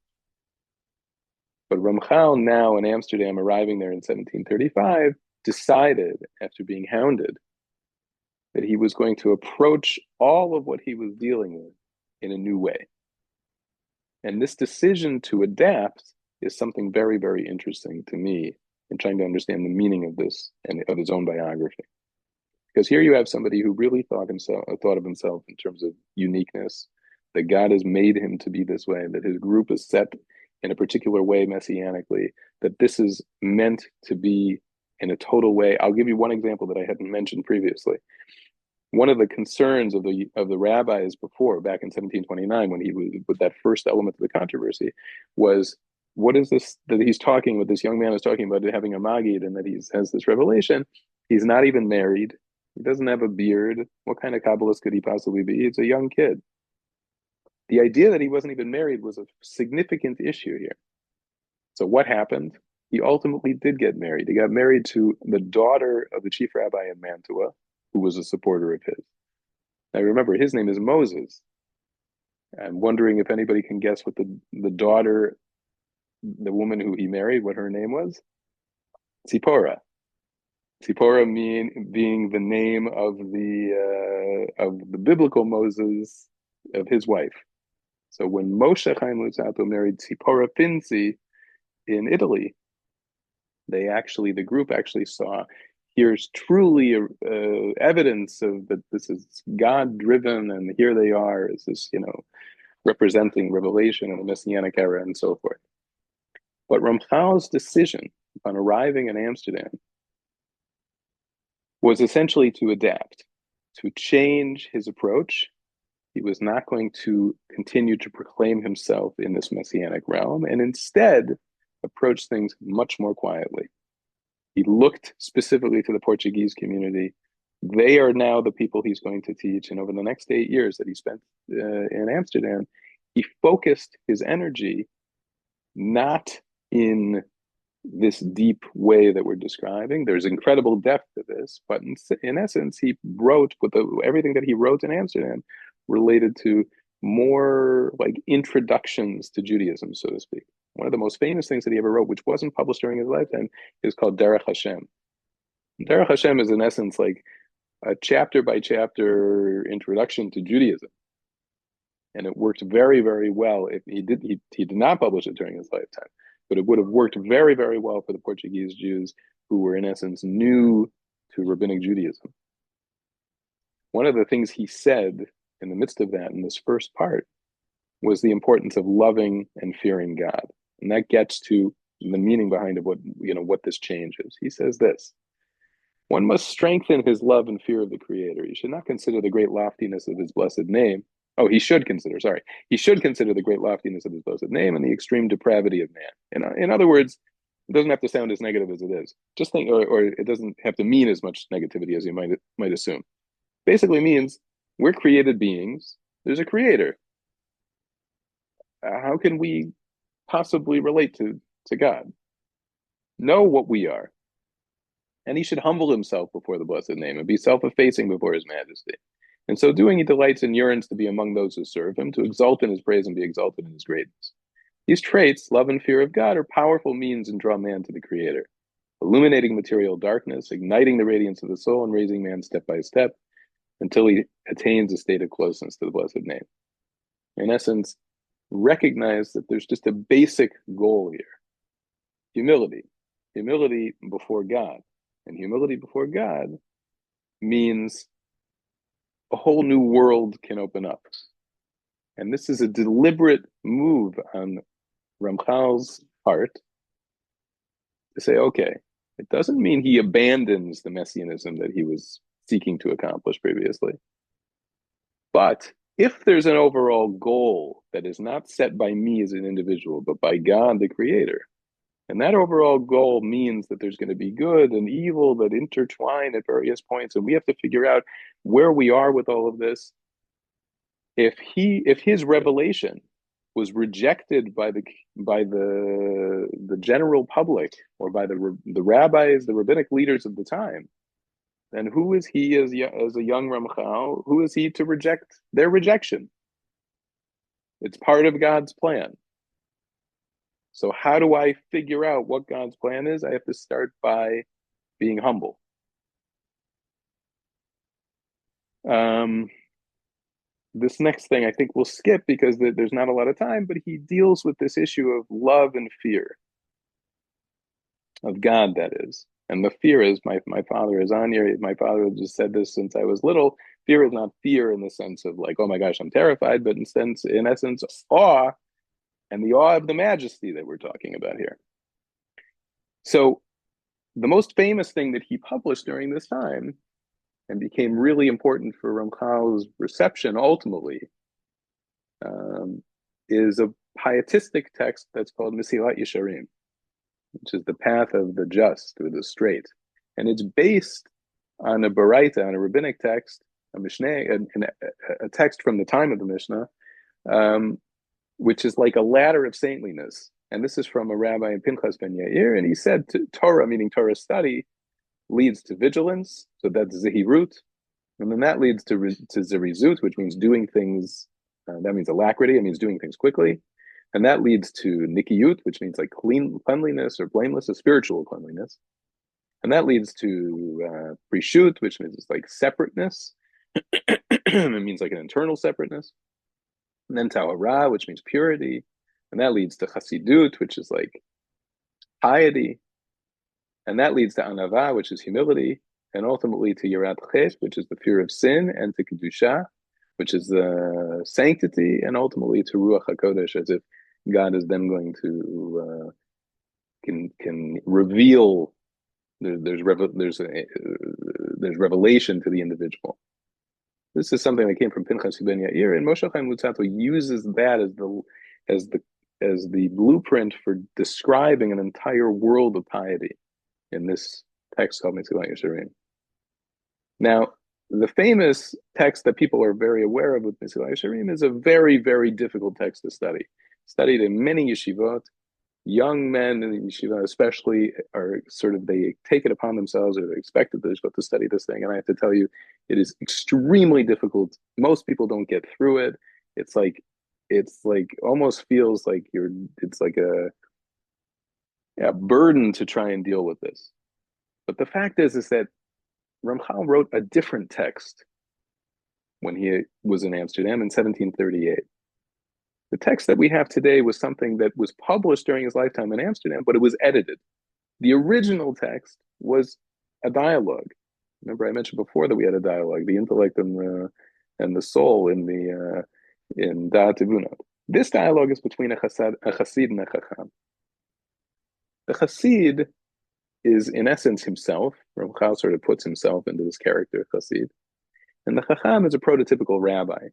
But Ramchal, now in Amsterdam, arriving there in 1735, decided, after being hounded, that he was going to approach all of what he was dealing with in a new way. And this decision to adapt is something very, very interesting to me in trying to understand the meaning of this and of his own biography. Because here you have somebody who really thought of himself in terms of uniqueness, that God has made him to be this way, that his group is set in a particular way messianically, that this is meant to be in a total way. I'll give you one example that I hadn't mentioned previously. One of the concerns of the rabbis before, back in 1729, when he was with that first element of the controversy, was what is this that he's talking about? This young man is talking about having a magid, and that he has this revelation. He's not even married. He doesn't have a beard. What kind of Kabbalist could he possibly be? He's a young kid. The idea that he wasn't even married was a significant issue here. So what happened? He ultimately did get married. He got married to the daughter of the chief rabbi in Mantua, who was a supporter of his. Now remember, his name is Moses. I'm wondering if anybody can guess what the daughter, the woman who he married, what her name was? Tzipora. Tzipora being the name of the biblical Moses, of his wife. So when Moshe Hayim Luzzatto married Tzipora Finzi in Italy, the group actually saw, here's truly evidence of that this is God driven, and here they are as this, representing revelation in the Messianic era and so forth. But Ramchal's decision upon arriving in Amsterdam was essentially to adapt, to change his approach. He was not going to continue to proclaim himself in this Messianic realm, and instead approach things much more quietly. He looked specifically to the Portuguese community. They are now the people he's going to teach. And over the next 8 years that he spent in Amsterdam, he focused his energy not in this deep way that we're describing. There's incredible depth to this, but in essence, he wrote everything that he wrote in Amsterdam related to more like introductions to Judaism, so to speak. One of the most famous things that he ever wrote, which wasn't published during his lifetime, is called Derech Hashem. Derech Hashem is in essence like a chapter by chapter introduction to Judaism. And it worked very, very well. If he did not publish it during his lifetime, but it would have worked very, very well for the Portuguese Jews who were in essence new to rabbinic Judaism. One of the things he said in the midst of that, in this first part, was the importance of loving and fearing God. And that gets to the meaning behind it, what this change is. He says this: one must strengthen his love and fear of the Creator. He should not consider the great loftiness of his blessed name. He should consider the great loftiness of his blessed name and the extreme depravity of man. In other words, it doesn't have to sound as negative as it is. Just think, or it doesn't have to mean as much negativity as you might assume. Basically means we're created beings. There's a creator. How can we possibly relate to God? Know what we are. And he should humble himself before the blessed name and be self-effacing before his majesty. In so doing, he delights and yearns to be among those who serve him, to exalt in his praise and be exalted in his greatness. These traits, love and fear of God, are powerful means and draw man to the Creator, illuminating material darkness, igniting the radiance of the soul, and raising man step by step until he attains a state of closeness to the blessed name. In essence, recognize that there's just a basic goal here: humility before God. And humility before God means a whole new world can open up. And this is a deliberate move on Ramchal's part to say, okay, it doesn't mean he abandons the messianism that he was seeking to accomplish previously. But if there's an overall goal that is not set by me as an individual, but by God, the Creator, and that overall goal means that there's going to be good and evil that intertwine at various points, and we have to figure out where we are with all of this, if his revelation was rejected by the general public or by the rabbis, the rabbinic leaders of the time, then who is he as a young Ramchal? Who is he to reject their rejection? It's part of God's plan. So how do I figure out what God's plan is? I have to start by being humble. This next thing I think we'll skip because there's not a lot of time, but he deals with this issue of love and fear of God, that is. And the fear is my father is on here. My father just said this since I was little. Fear is not fear in the sense of like, oh my gosh, I'm terrified, but in essence, awe, and the awe of the majesty that we're talking about here. So the most famous thing that he published during this time and became really important for Ramchal's reception ultimately is a pietistic text that's called Mesilat Yesharim, which is the path of the just or the straight. And it's based on a Baraita, on a rabbinic text, a Mishnah, a text from the time of the Mishnah, which is like a ladder of saintliness. And this is from a rabbi in Pinchas ben Yair, and he said Torah, meaning Torah study, leads to vigilance, so that's zehirut, and then that leads to zerizut, which means doing things. That means alacrity. It means doing things quickly, and that leads to nikiyut, which means like cleanliness or blameless, spiritual cleanliness, and that leads to prishut, which means it's like separateness. It means like an internal separateness, and then tahara, which means purity, and that leads to chasidut, which is like piety, and that leads to anava, which is humility, and ultimately to yirat chet, which is the fear of sin, and to kedusha, which is the sanctity, and ultimately to ruach hakodesh, as if God is then going to can reveal. There's revelation to the individual. This is something that came from Pinchas ben Yair, and Moshe Hayim Luzzatto uses that as the blueprint for describing an entire world of piety in this text called Mesilat Yesharim. Now, the famous text that people are very aware of with Mesilat Yesharim is a very, very difficult text to study. Studied in many yeshivot. Young men in the yeshiva especially are they take it upon themselves, or they're expected to study this thing. And I have to tell you, it is extremely difficult. Most people don't get through it. It's like almost feels like it's like a burden to try and deal with this. But the fact is that Ramchal wrote a different text when he was in Amsterdam in 1738. The text that we have today was something that was published during his lifetime in Amsterdam, but it was edited. The original text was a dialogue. Remember, I mentioned before that we had a dialogue, the intellect and the soul in Da'at Tivunot. This dialogue is between a chassid and a chacham. The chassid is, in essence, himself. Ramchal sort of puts himself into this character, chassid. And the chacham is a prototypical rabbi.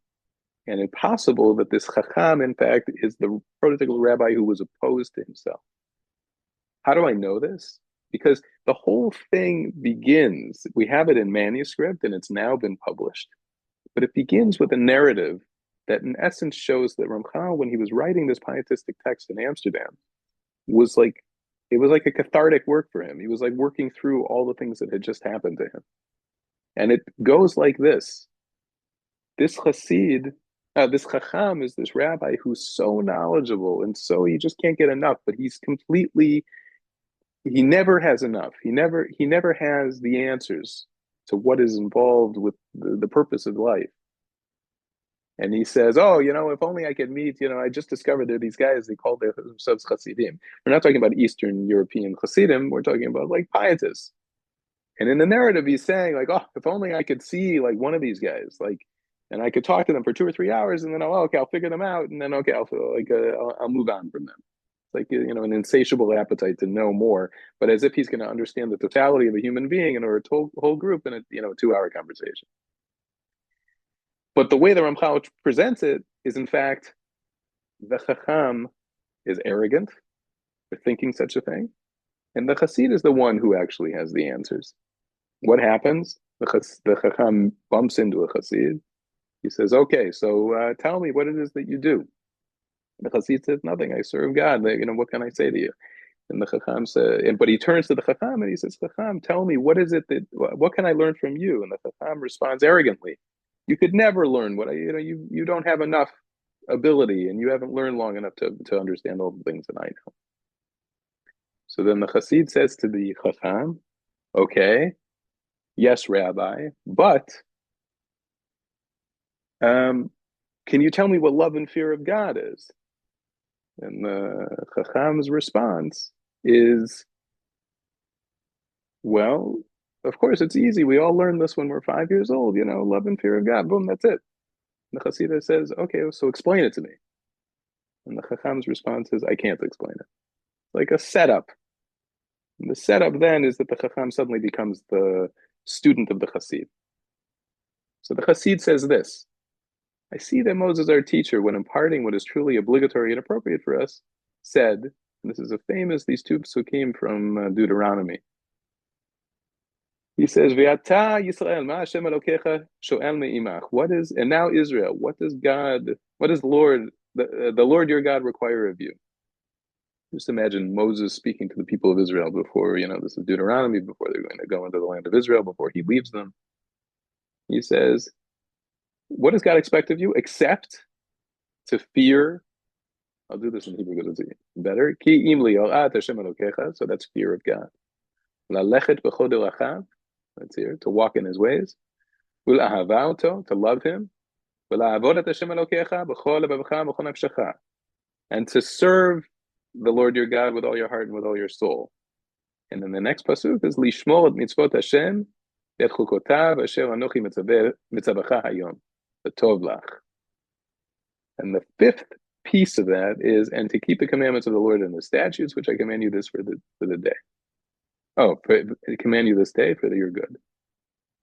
And it's possible that this chacham, in fact, is the prototypical rabbi who was opposed to himself. How do I know this? Because the whole thing begins, we have it in manuscript and it's now been published, but it begins with a narrative that in essence shows that Ramchal, when he was writing this pietistic text in Amsterdam, it was like a cathartic work for him. He was like working through all the things that had just happened to him. And it goes like this. This chassid, this chacham is this rabbi who's so knowledgeable and so he just can't get enough, but he never has enough. He never has the answers to what is involved with the purpose of life. And he says, oh, if only I could meet, I just discovered there are these guys, they call themselves chassidim. We're not talking about Eastern European chassidim, we're talking about like pietists. And in the narrative, he's saying like, oh, if only I could see like one of these guys, like, and I could talk to them for 2 or 3 hours, and then I'll figure them out, and then I'll move on from them. It's like an insatiable appetite to know more, but as if he's going to understand the totality of a human being and or a whole group in a 2-hour conversation. But the way the Ramchal presents it is, in fact, the chacham is arrogant for thinking such a thing, and the chassid is the one who actually has the answers. What happens? The chacham bumps into a chassid, He says, okay, so tell me what it is that you do. The Chassid says, nothing. I serve God. What can I say to you? And the Chacham says, but he turns to the Chacham and he says, Chacham, tell me, what can I learn from you? And the Chacham responds arrogantly, you could never learn you don't have enough ability and you haven't learned long enough to understand all the things that I know. So then the Chassid says to the Chacham, okay, yes, Rabbi, but um, can you tell me what love and fear of God is? And the Chacham's response is, well, of course, it's easy. We all learn this when we're 5 years old, love and fear of God. Boom, that's it. And the Hasidah says, okay, so explain it to me. And the Chacham's response is, I can't explain it. It's like a setup. And the setup then is that the Chacham suddenly becomes the student of the Hasid. So the Hasid says this, I see that Moses, our teacher, when imparting what is truly obligatory and appropriate for us, said, and this is these two psukim from Deuteronomy. He says, "V'ata Yisrael, ma Hashem Elokecha shoel me'imach." And now Israel, what does the Lord your God require of you? Just imagine Moses speaking to the people of Israel before, this is Deuteronomy, before they're going to go into the land of Israel, before he leaves them. He says, what does God expect of you? Except to fear. I'll do this in Hebrew because it's better. Ki im li'orat Hashem Elokecha, so that's fear of God. Lalechet b'chod derachav, that's here, to walk in his ways. To love him, and to serve the Lord your God with all your heart and with all your soul. And then the next pasuk is lishmor et mitzvot Hashem et chukotav asher anochi mitzavecha hayom tov lach. And the fifth piece of that is, and to keep the commandments of the Lord and the statutes, which I command you this for the day. I command you this day for your good.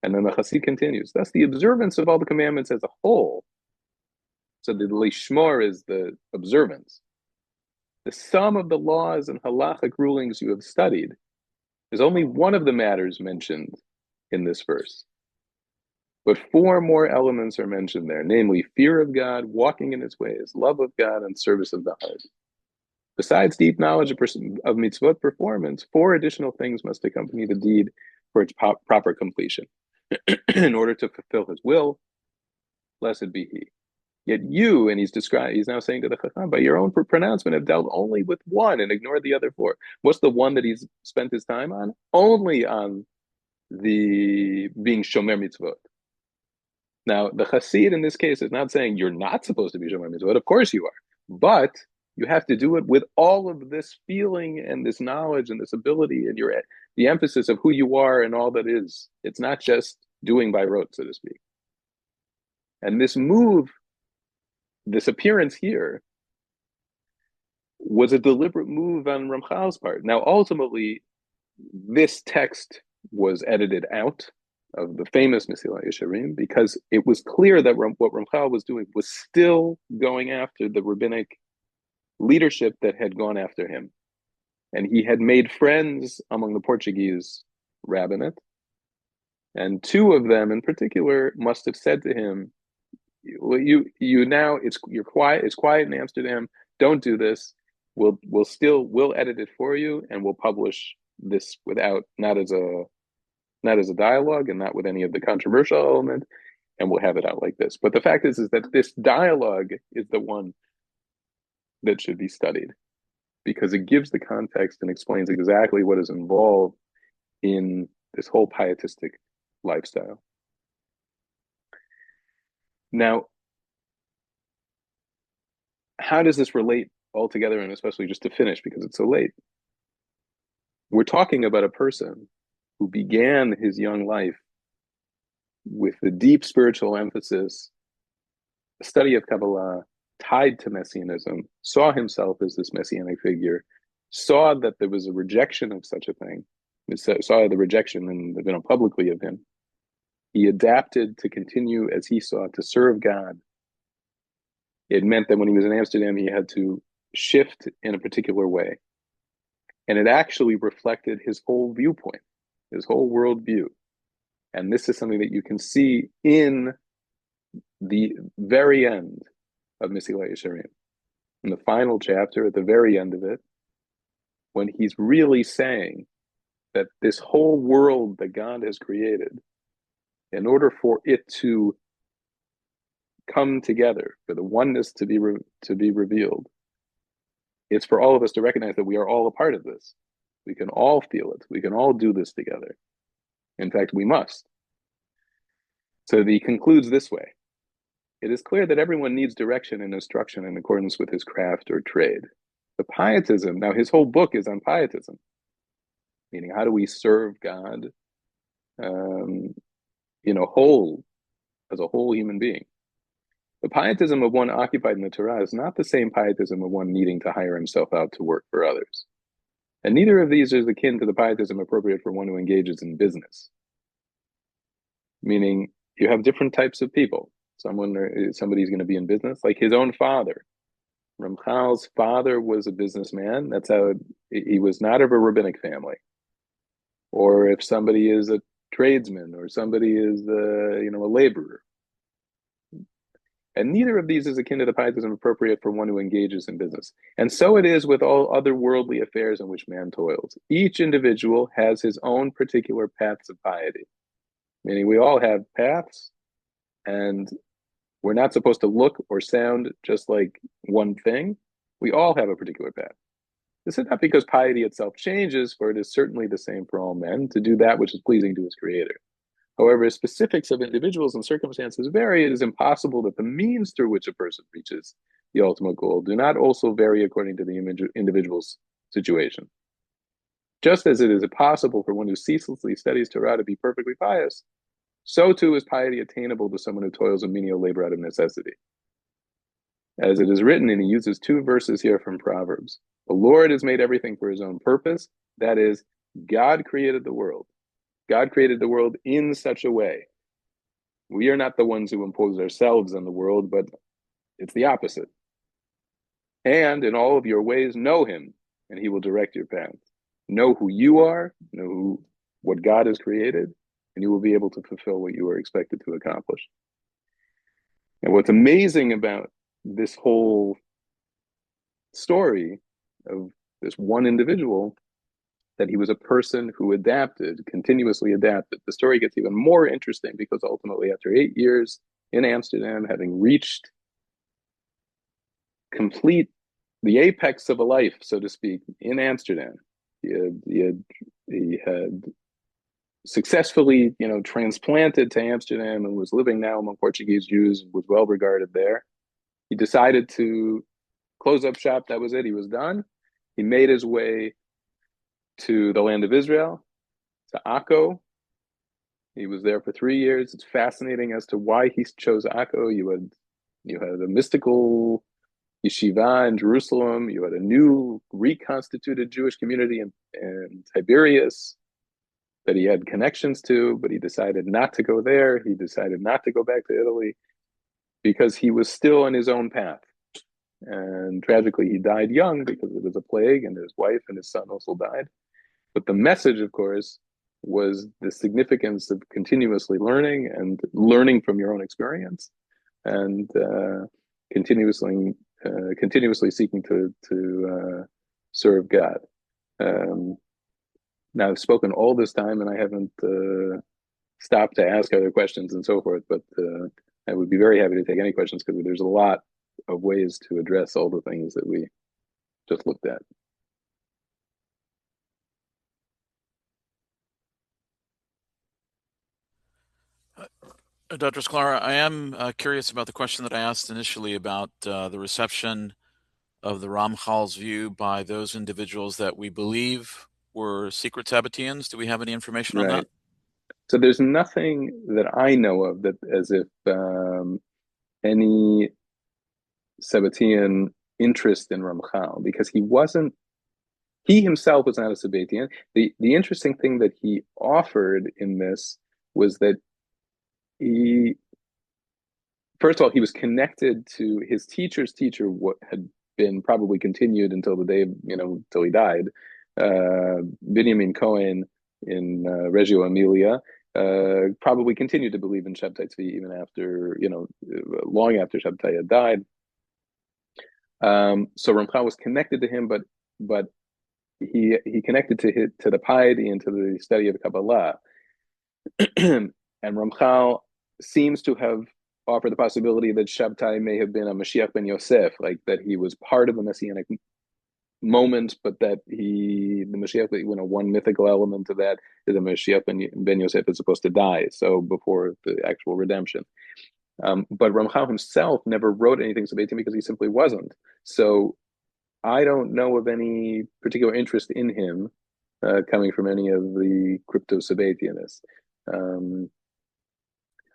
And then the Chassid continues, thus the observance of all the commandments as a whole. So the lishmor is the observance. The sum of the laws and halachic rulings you have studied is only one of the matters mentioned in this verse. But four more elements are mentioned there, namely fear of God, walking in his ways, love of God, and service of the heart. Besides deep knowledge of mitzvot performance, four additional things must accompany the deed for its proper completion. In order to fulfill his will, blessed be he. Yet you, and he's now saying to the Chacham, by your own pronouncement, have dealt only with one and ignored the other four. What's the one that he's spent his time on? Only on the being Shomer Mitzvot. Now, the Chassid in this case is not saying you're not supposed to be Shomer Mitzvot. Of course you are. But you have to do it with all of this feeling and this knowledge and this ability and the emphasis of who you are and all that is. It's not just doing by rote, so to speak. And this appearance here was a deliberate move on Ramchal's part. Now, ultimately, this text was edited out of the famous Mesilat Yesharim because it was clear that what Ramchal was doing was still going after the rabbinic leadership that had gone after him. And he had made friends among the Portuguese rabbinate. And two of them in particular must have said to him, well, it's quiet in Amsterdam. Don't do this. We'll edit it for you and we'll publish this not as a dialogue and not with any of the controversial element, and we'll have it out like this. But the fact is that this dialogue is the one that should be studied because it gives the context and explains exactly what is involved in this whole pietistic lifestyle. Now, how does this relate all together, and especially just to finish because it's so late? We're talking about a person who began his young life with the deep spiritual emphasis, a study of Kabbalah tied to Messianism, saw himself as this messianic figure, saw that there was a rejection of such a thing, saw the rejection and publicly of him. He adapted to continue as he saw to serve God. It meant that when he was in Amsterdam, he had to shift in a particular way. And it actually reflected his whole viewpoint, his whole worldview. And this is something that you can see in the very end of Mesilat Yesharim, in the final chapter, at the very end of it, when he's really saying that this whole world that God has created, in order for it to come together, for the oneness to be revealed, it's for all of us to recognize that we are all a part of this. We can all feel it. We can all do this together. In fact, we must. So he concludes this way. It is clear that everyone needs direction and instruction in accordance with his craft or trade. The pietism, now his whole book is on pietism, meaning how do we serve God, um, whole, as a whole human being. The pietism of one occupied in the Torah is not the same pietism of one needing to hire himself out to work for others. And neither of these is akin to the pietism appropriate for one who engages in business. Meaning, you have different types of people. Somebody's going to be in business, like his own father. Ramchal's father was a businessman. That's how he was not of a rabbinic family. Or if somebody is a tradesman, or somebody is a laborer. And neither of these is akin to the pietism appropriate for one who engages in business. And so it is with all other worldly affairs in which man toils. Each individual has his own particular paths of piety. Meaning we all have paths, and we're not supposed to look or sound just like one thing. We all have a particular path. This is not because piety itself changes, for it is certainly the same for all men, to do that which is pleasing to his creator. However, as specifics of individuals and circumstances vary, it is impossible that the means through which a person reaches the ultimate goal do not also vary according to the individual's situation. Just as it is impossible for one who ceaselessly studies Torah to be perfectly pious, so too is piety attainable to someone who toils in menial labor out of necessity. As it is written, and he uses two verses here from Proverbs. The Lord has made everything for his own purpose. That is, God created the world. God created the world in such a way. We are not the ones who impose ourselves on the world, but it's the opposite. And in all of your ways, know him, and he will direct your path. Know who you are, know what God has created, and you will be able to fulfill what you are expected to accomplish. And what's amazing about this whole story of this one individual, that he was a person who adapted, continuously adapted. The story gets even more interesting because ultimately, after 8 years in Amsterdam, having reached the apex of a life, so to speak, in Amsterdam, he had successfully, transplanted to Amsterdam and was living now among Portuguese Jews, was well regarded there. He decided to close up shop. That was it. He was done. He made his way to the land of Israel, to Akko. He was there for 3 years. It's fascinating as to why he chose Akko. You had a mystical yeshiva in Jerusalem. You had a new reconstituted Jewish community in Tiberias that he had connections to, but he decided not to go there. He decided not to go back to Italy because he was still on his own path. And tragically, he died young because it was a plague, and his wife and his son also died. But the message, of course, was the significance of continuously learning and learning from your own experience, and continuously seeking to serve God. Now, I've spoken all this time, and I haven't stopped to ask other questions and so forth, but I would be very happy to take any questions because there's a lot of ways to address all the things that we just looked at. Dr. Sclar, I am curious about the question that I asked initially about the reception of the Ramchal's view by those individuals that we believe were secret Sabbateans. Do we have any information on that? Right. So there's nothing that I know of that as if any Sabbatean interest in Ramchal, because he himself was not a Sabbatian. The interesting thing that he offered in this was that he, first of all, he was connected to his teacher's teacher, what had been probably continued until the day, until he died, Binyamin Cohen in Reggio Emilia. probably continued to believe in Shabtai Tzvi even after, long after Shabtai had died. So Ramchal was connected to him, but he connected to the piety and to the study of Kabbalah. And Ramchal seems to have offered the possibility that Shabtai may have been a Mashiach ben Yosef, like that he was part of the messianic moment, but that the Mashiach, one mythical element of that is the Mashiach ben Yosef is supposed to die, so before the actual redemption. But Ramchal himself never wrote anything Sabbatean because he simply wasn't. So I don't know of any particular interest in him coming from any of the crypto Sabbatianists. Um,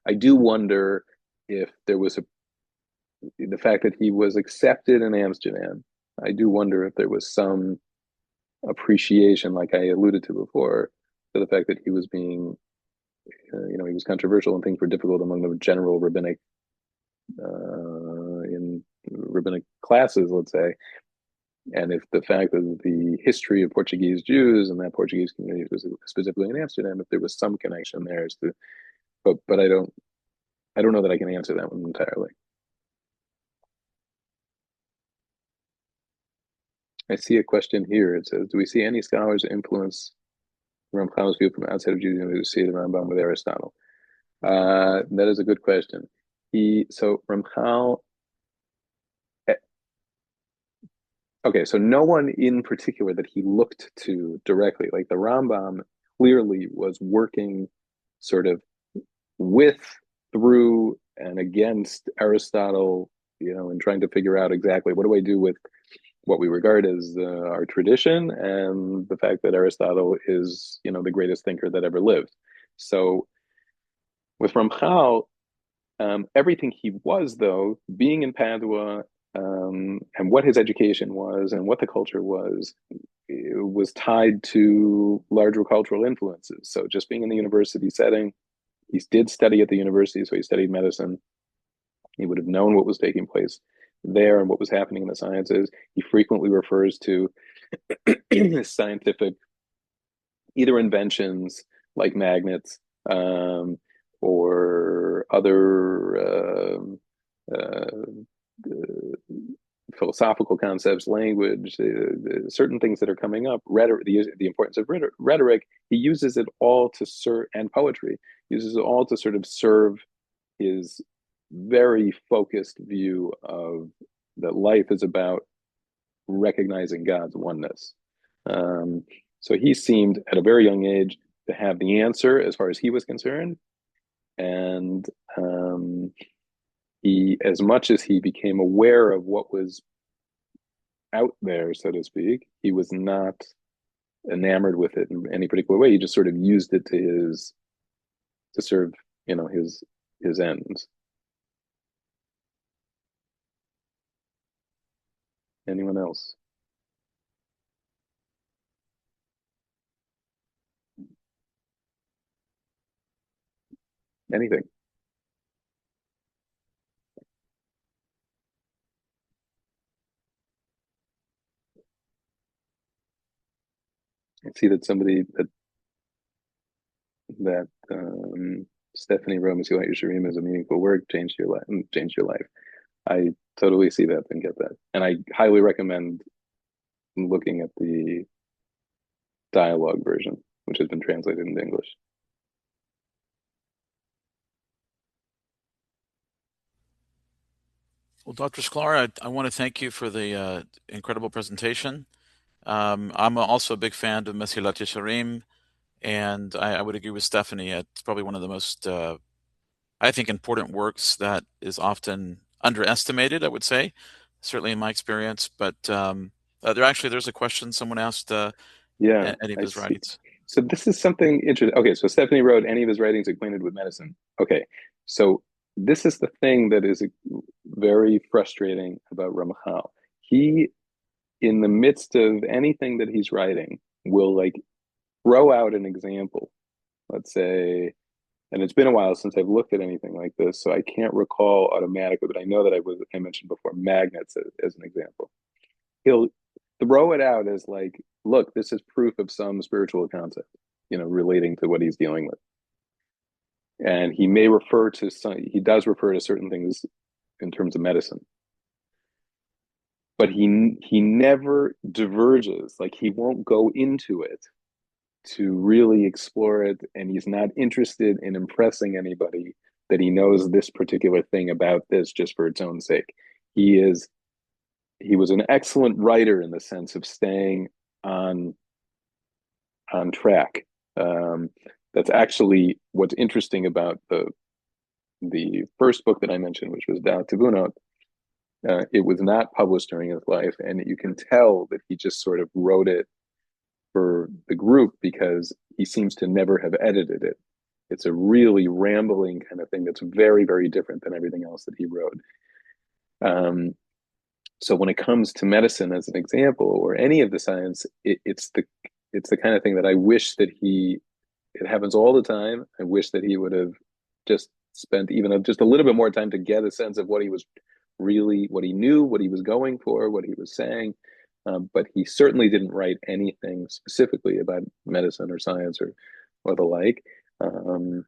I do wonder if there was the fact that he was accepted in Amsterdam. I do wonder if there was some appreciation, like I alluded to before, for the fact that he was being, he was controversial and things were difficult among the general in rabbinic classes, let's say. And if the fact that the history of Portuguese Jews and that Portuguese community was specifically in Amsterdam, if there was some connection there as to, but I don't know that I can answer that one entirely. I see a question here. It says, do we see any scholars influence Ramchal's view from outside of Judaism who see the Rambam with Aristotle? That is a good question. So Ramchal, eh, okay, so no one in particular that he looked to directly, like the Rambam clearly was working sort of with, through, and against Aristotle, and trying to figure out exactly what do I do with what we regard as our tradition and the fact that Aristotle is, the greatest thinker that ever lived. So with Ramchal, everything he was, though, being in Padua, and what his education was and what the culture was tied to larger cultural influences. So just being in the university setting, he did study at the university, so he studied medicine. He would have known what was taking place there and what was happening in the sciences. He frequently refers to scientific either inventions like magnets, or other philosophical concepts, language, certain things that are coming up, rhetoric, the importance of rhetoric. He uses it all to serve, and poetry, uses it all to sort of serve his very focused view of that life is about recognizing God's oneness. So he seemed at a very young age to have the answer as far as he was concerned. And as much as he became aware of what was out there, so to speak, he was not enamored with it in any particular way. He just sort of used it to serve, his ends. Anyone else? Anything? I see that somebody that Stephanie wrote, "Mesilat Yesharim is a meaningful work, changed your life, changed your life." I totally see that and get that, and I highly recommend looking at the dialogue version, which has been translated into English. Well, Dr. Sclar, I want to thank you for the incredible presentation. I'm also a big fan of Mesilat Yesharim, and I would agree with Stephanie. It's probably one of the most, I think, important works that is often underestimated, I would say, certainly in my experience. But there's a question someone asked Yeah, any of I his see. writings. So this is something interesting. Okay, so Stephanie wrote any of his writings acquainted with medicine. Okay, so this is the thing that is very frustrating about Ramchal. He, in the midst of anything that he's writing, will like throw out an example. Let's say, and it's been a while since I've looked at anything like this, so I can't recall automatically, but I know that I mentioned before magnets as an example. He'll throw it out as like, look, this is proof of some spiritual concept, relating to what he's dealing with. And he may refer to he does refer to certain things in terms of medicine, but he never diverges. Like he won't go into it to really explore it, and he's not interested in impressing anybody that he knows this particular thing about this just for its own sake. He was an excellent writer in the sense of staying on on track. Um, that's actually what's interesting about the first book that I mentioned, which was Dao Tibunot. It was not published during his life, and you can tell that he just sort of wrote it for the group because he seems to never have edited it. It's a really rambling kind of thing that's very, very different than everything else that he wrote. Um, so when it comes to medicine, as an example, or any of the science, it's the kind of thing that I wish that he. It happens all the time. I wish that he would have just spent even just a little bit more time to get a sense of what he was really, what he knew, what he was going for, what he was saying. But he certainly didn't write anything specifically about medicine or science or the like. Um,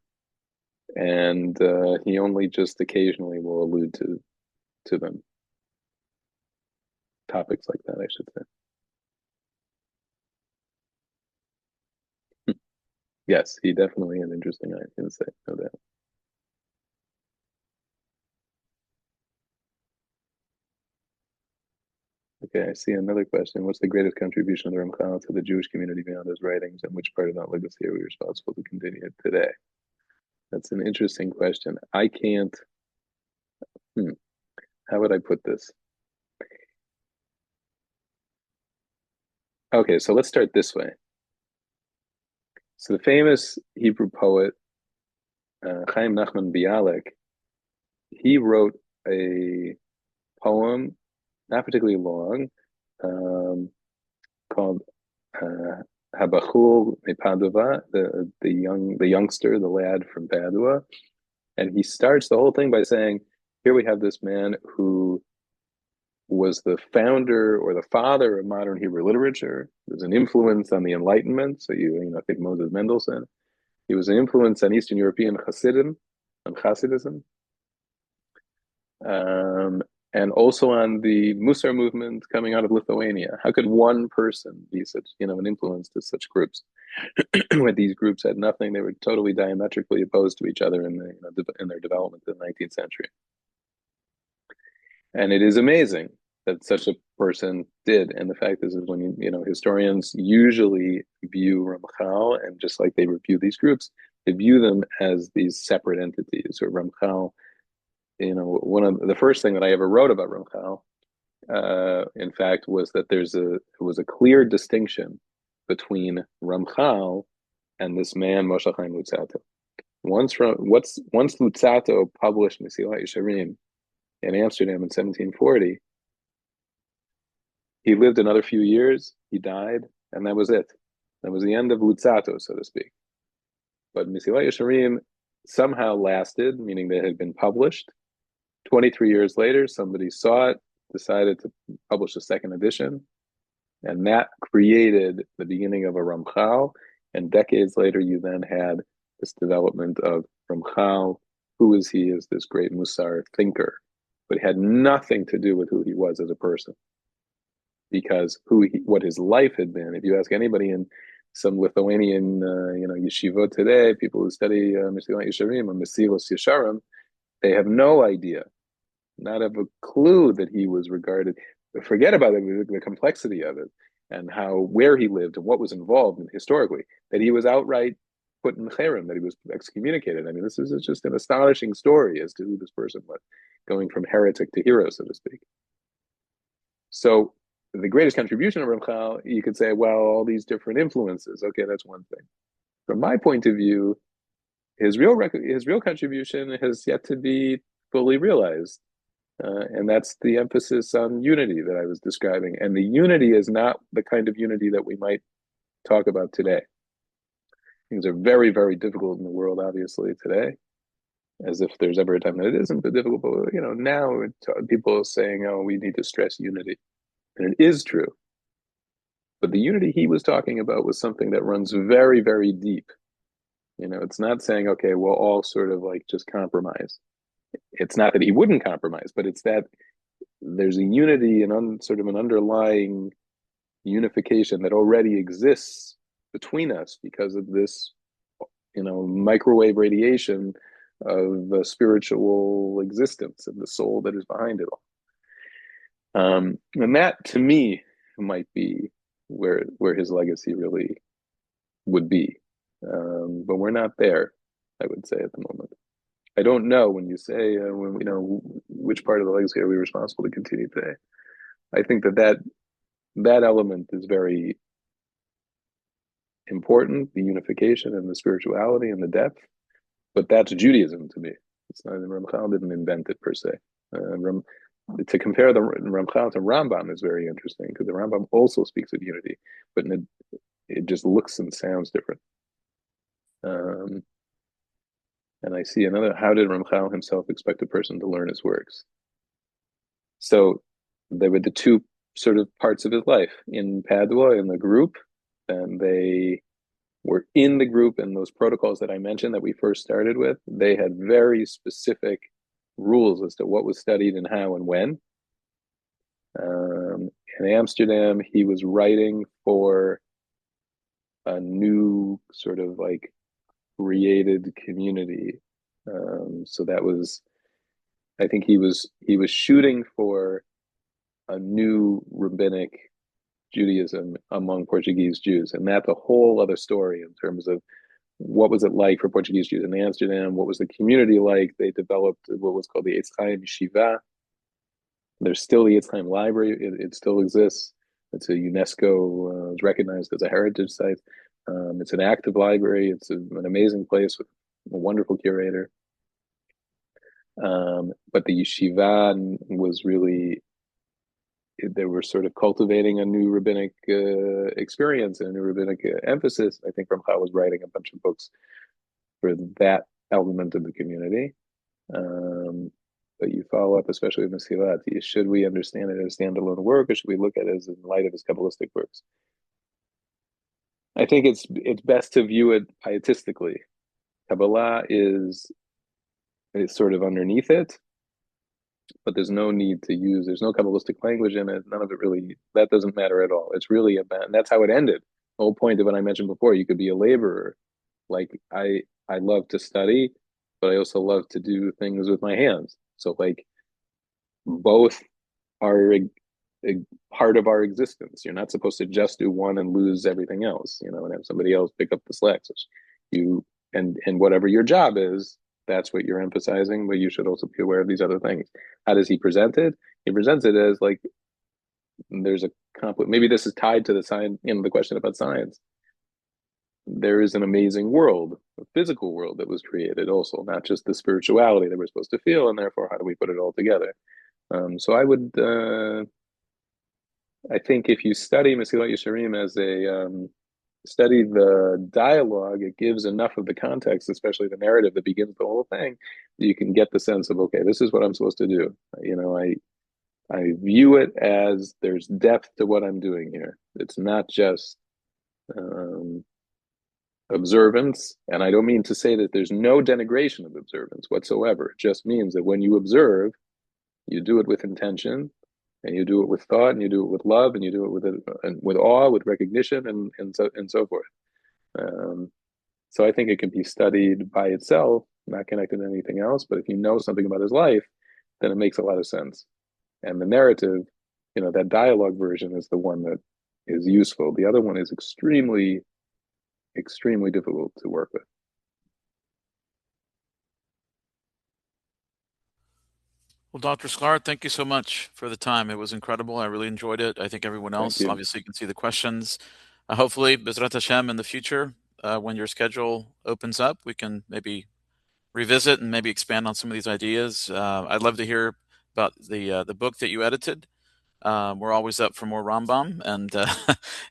and he only just occasionally will allude to them, topics like that, I should say. Yes, he definitely had interesting insight, no doubt. Okay, I see another question. What's the greatest contribution of the Ramchal to the Jewish community beyond his writings, and which part of that legacy are we responsible to continue today? That's an interesting question. I can't. Hmm, how would I put this? Okay, so let's start this way. So the famous Hebrew poet Chaim Nachman Bialik, he wrote a poem, not particularly long, um, called Habachur Padua, the youngster, the lad from Padua, and he starts the whole thing by saying, "Here we have this man who was the founder or the father of modern Hebrew literature. There's an influence on the Enlightenment. So think Moses Mendelssohn. He was an influence on Eastern European Hasidism, um, and also on the Musar movement coming out of Lithuania. How could one person be such, an influence to such groups? When these groups had nothing, they were totally diametrically opposed to each other in their development in the 19th century. And it is amazing that such a person did. And the fact is when historians usually view Ramchal, and just like they review these groups, they view them as these separate entities. Or Ramchal, one of the first thing that I ever wrote about Ramchal, in fact, was that there was a clear distinction between Ramchal and this man Moshe Chaim Luzzatto. Once Luzzatto published Mesilat Yesharim in Amsterdam in 1740, he lived another few years, he died, and that was it. That was the end of Luzzatto, so to speak. But Mesilat Yesharim somehow lasted, meaning they had been published. 23 years later, somebody saw it, decided to publish a second edition, and that created the beginning of a Ramchal. And decades later, you then had this development of Ramchal. Who is he as this great Musar thinker? But it had nothing to do with who he was as a person, because what his life had been. If you ask anybody in some Lithuanian, yeshiva today, people who study Mesilat Yesharim or Mesilos Yesharim, they have no idea, not have a clue that he was regarded. Forget about it, the complexity of it, and where he lived and what was involved historically. That he was outright put in cherem, that he was excommunicated. I mean, this is just an astonishing story as to who this person was, going from heretic to hero, so to speak. So the greatest contribution of Ramchal, you could say, well, all these different influences. Okay, that's one thing. From my point of view, his real contribution has yet to be fully realized. And that's the emphasis on unity that I was describing. And the unity is not the kind of unity that we might talk about today. Things are very, very difficult in the world, obviously, today, as if there's ever a time that it isn't difficult. But, now people are saying, oh, we need to stress unity. And it is true. But the unity he was talking about was something that runs very, very deep. It's not saying, okay, we'll all sort of like just compromise. It's not that he wouldn't compromise, but it's that there's a unity and sort of an underlying unification that already exists between us because of this, microwave radiation of the spiritual existence and the soul that is behind it all. And that, to me, might be where his legacy really would be. But we're not there, I would say, at the moment. I don't know when you say when which part of the legacy are we responsible to continue today. I think that element is very important, the unification and the spirituality and the depth. But that's Judaism to me. It's not Ramchal didn't invent it per se. To compare the Ramchal to Rambam is very interesting because the Rambam also speaks of unity, but it just looks and sounds different. And I see another. How did Ramchal himself expect a person to learn his works? So there were the two sort of parts of his life in Padua in the group, and they were in the group, and those protocols that I mentioned that we first started with, they had very specific rules as to what was studied and how and when. In Amsterdam, he was writing for a new sort of like created community. So that was, I think he was shooting for a new rabbinic Judaism among Portuguese Jews, and that's a whole other story in terms of what was it like for Portuguese Jews in Amsterdam? What was the community like? They developed what was called the Eitz Chaim Yeshiva. There's still the Eitz Chaim Library. It still exists. It's a UNESCO, it's recognized as a heritage site. It's an active library. It's an amazing place with a wonderful curator. But the yeshiva was really, they were sort of cultivating a new rabbinic experience and a new rabbinic emphasis. I think Ramchal was writing a bunch of books for that element of the community. But you follow up, especially with Mesilat. Should we understand it as standalone work, or should we look at it as in light of his Kabbalistic works? I think it's best to view it pietistically. Kabbalah is sort of underneath it, but there's no need to use. There's no Kabbalistic language in it. None of it really. That doesn't matter at all. It's really about, and that's how it ended. The whole point of what I mentioned before. You could be a laborer. Like I love to study, but I also love to do things with my hands. So like both are a part of our existence. You're not supposed to just do one and lose everything else, and have somebody else pick up the slack. So you and whatever your job is, that's what you're emphasizing, but you should also be aware of these other things. How does he present it? He presents it as like there's a maybe this is tied to the science, the question about science. There is an amazing world, a physical world that was created also, not just the spirituality that we're supposed to feel, and therefore how do we put it all together? So I think if you study Mesilat Yesharim as study the dialogue, it gives enough of the context, especially the narrative that begins the whole thing, that you can get the sense of, okay, this is what I'm supposed to do. I view it as there's depth to what I'm doing here. It's not just observance, and I don't mean to say that there's no denigration of observance whatsoever. It just means that when you observe, you do it with intention, and you do it with thought, and you do it with love, and you do it with awe, with recognition, and so forth. So I think it can be studied by itself, not connected to anything else. But if you know something about his life, then it makes a lot of sense. And the narrative, that dialogue version is the one that is useful. The other one is extremely, extremely difficult to work with. Well, Dr. Sclar, thank you so much for the time. It was incredible. I really enjoyed it. I think everyone Thank else you. obviously can see the questions. Hopefully, Bezrat Hashem, in the future, when your schedule opens up, we can maybe revisit and maybe expand on some of these ideas. I'd love to hear about the book that you edited. We're always up for more Rambam and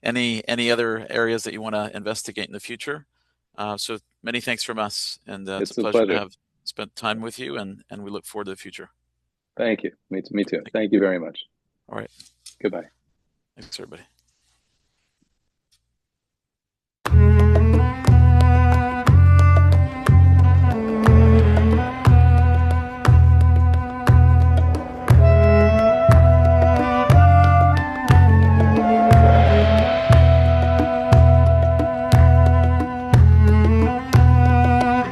any other areas that you want to investigate in the future. So many thanks from us, and it's a It's a pleasure to pleasure. have spent time with you, and we look forward to the future. Thank you. Me too. Thank you very much. All right. Goodbye. Thanks, everybody.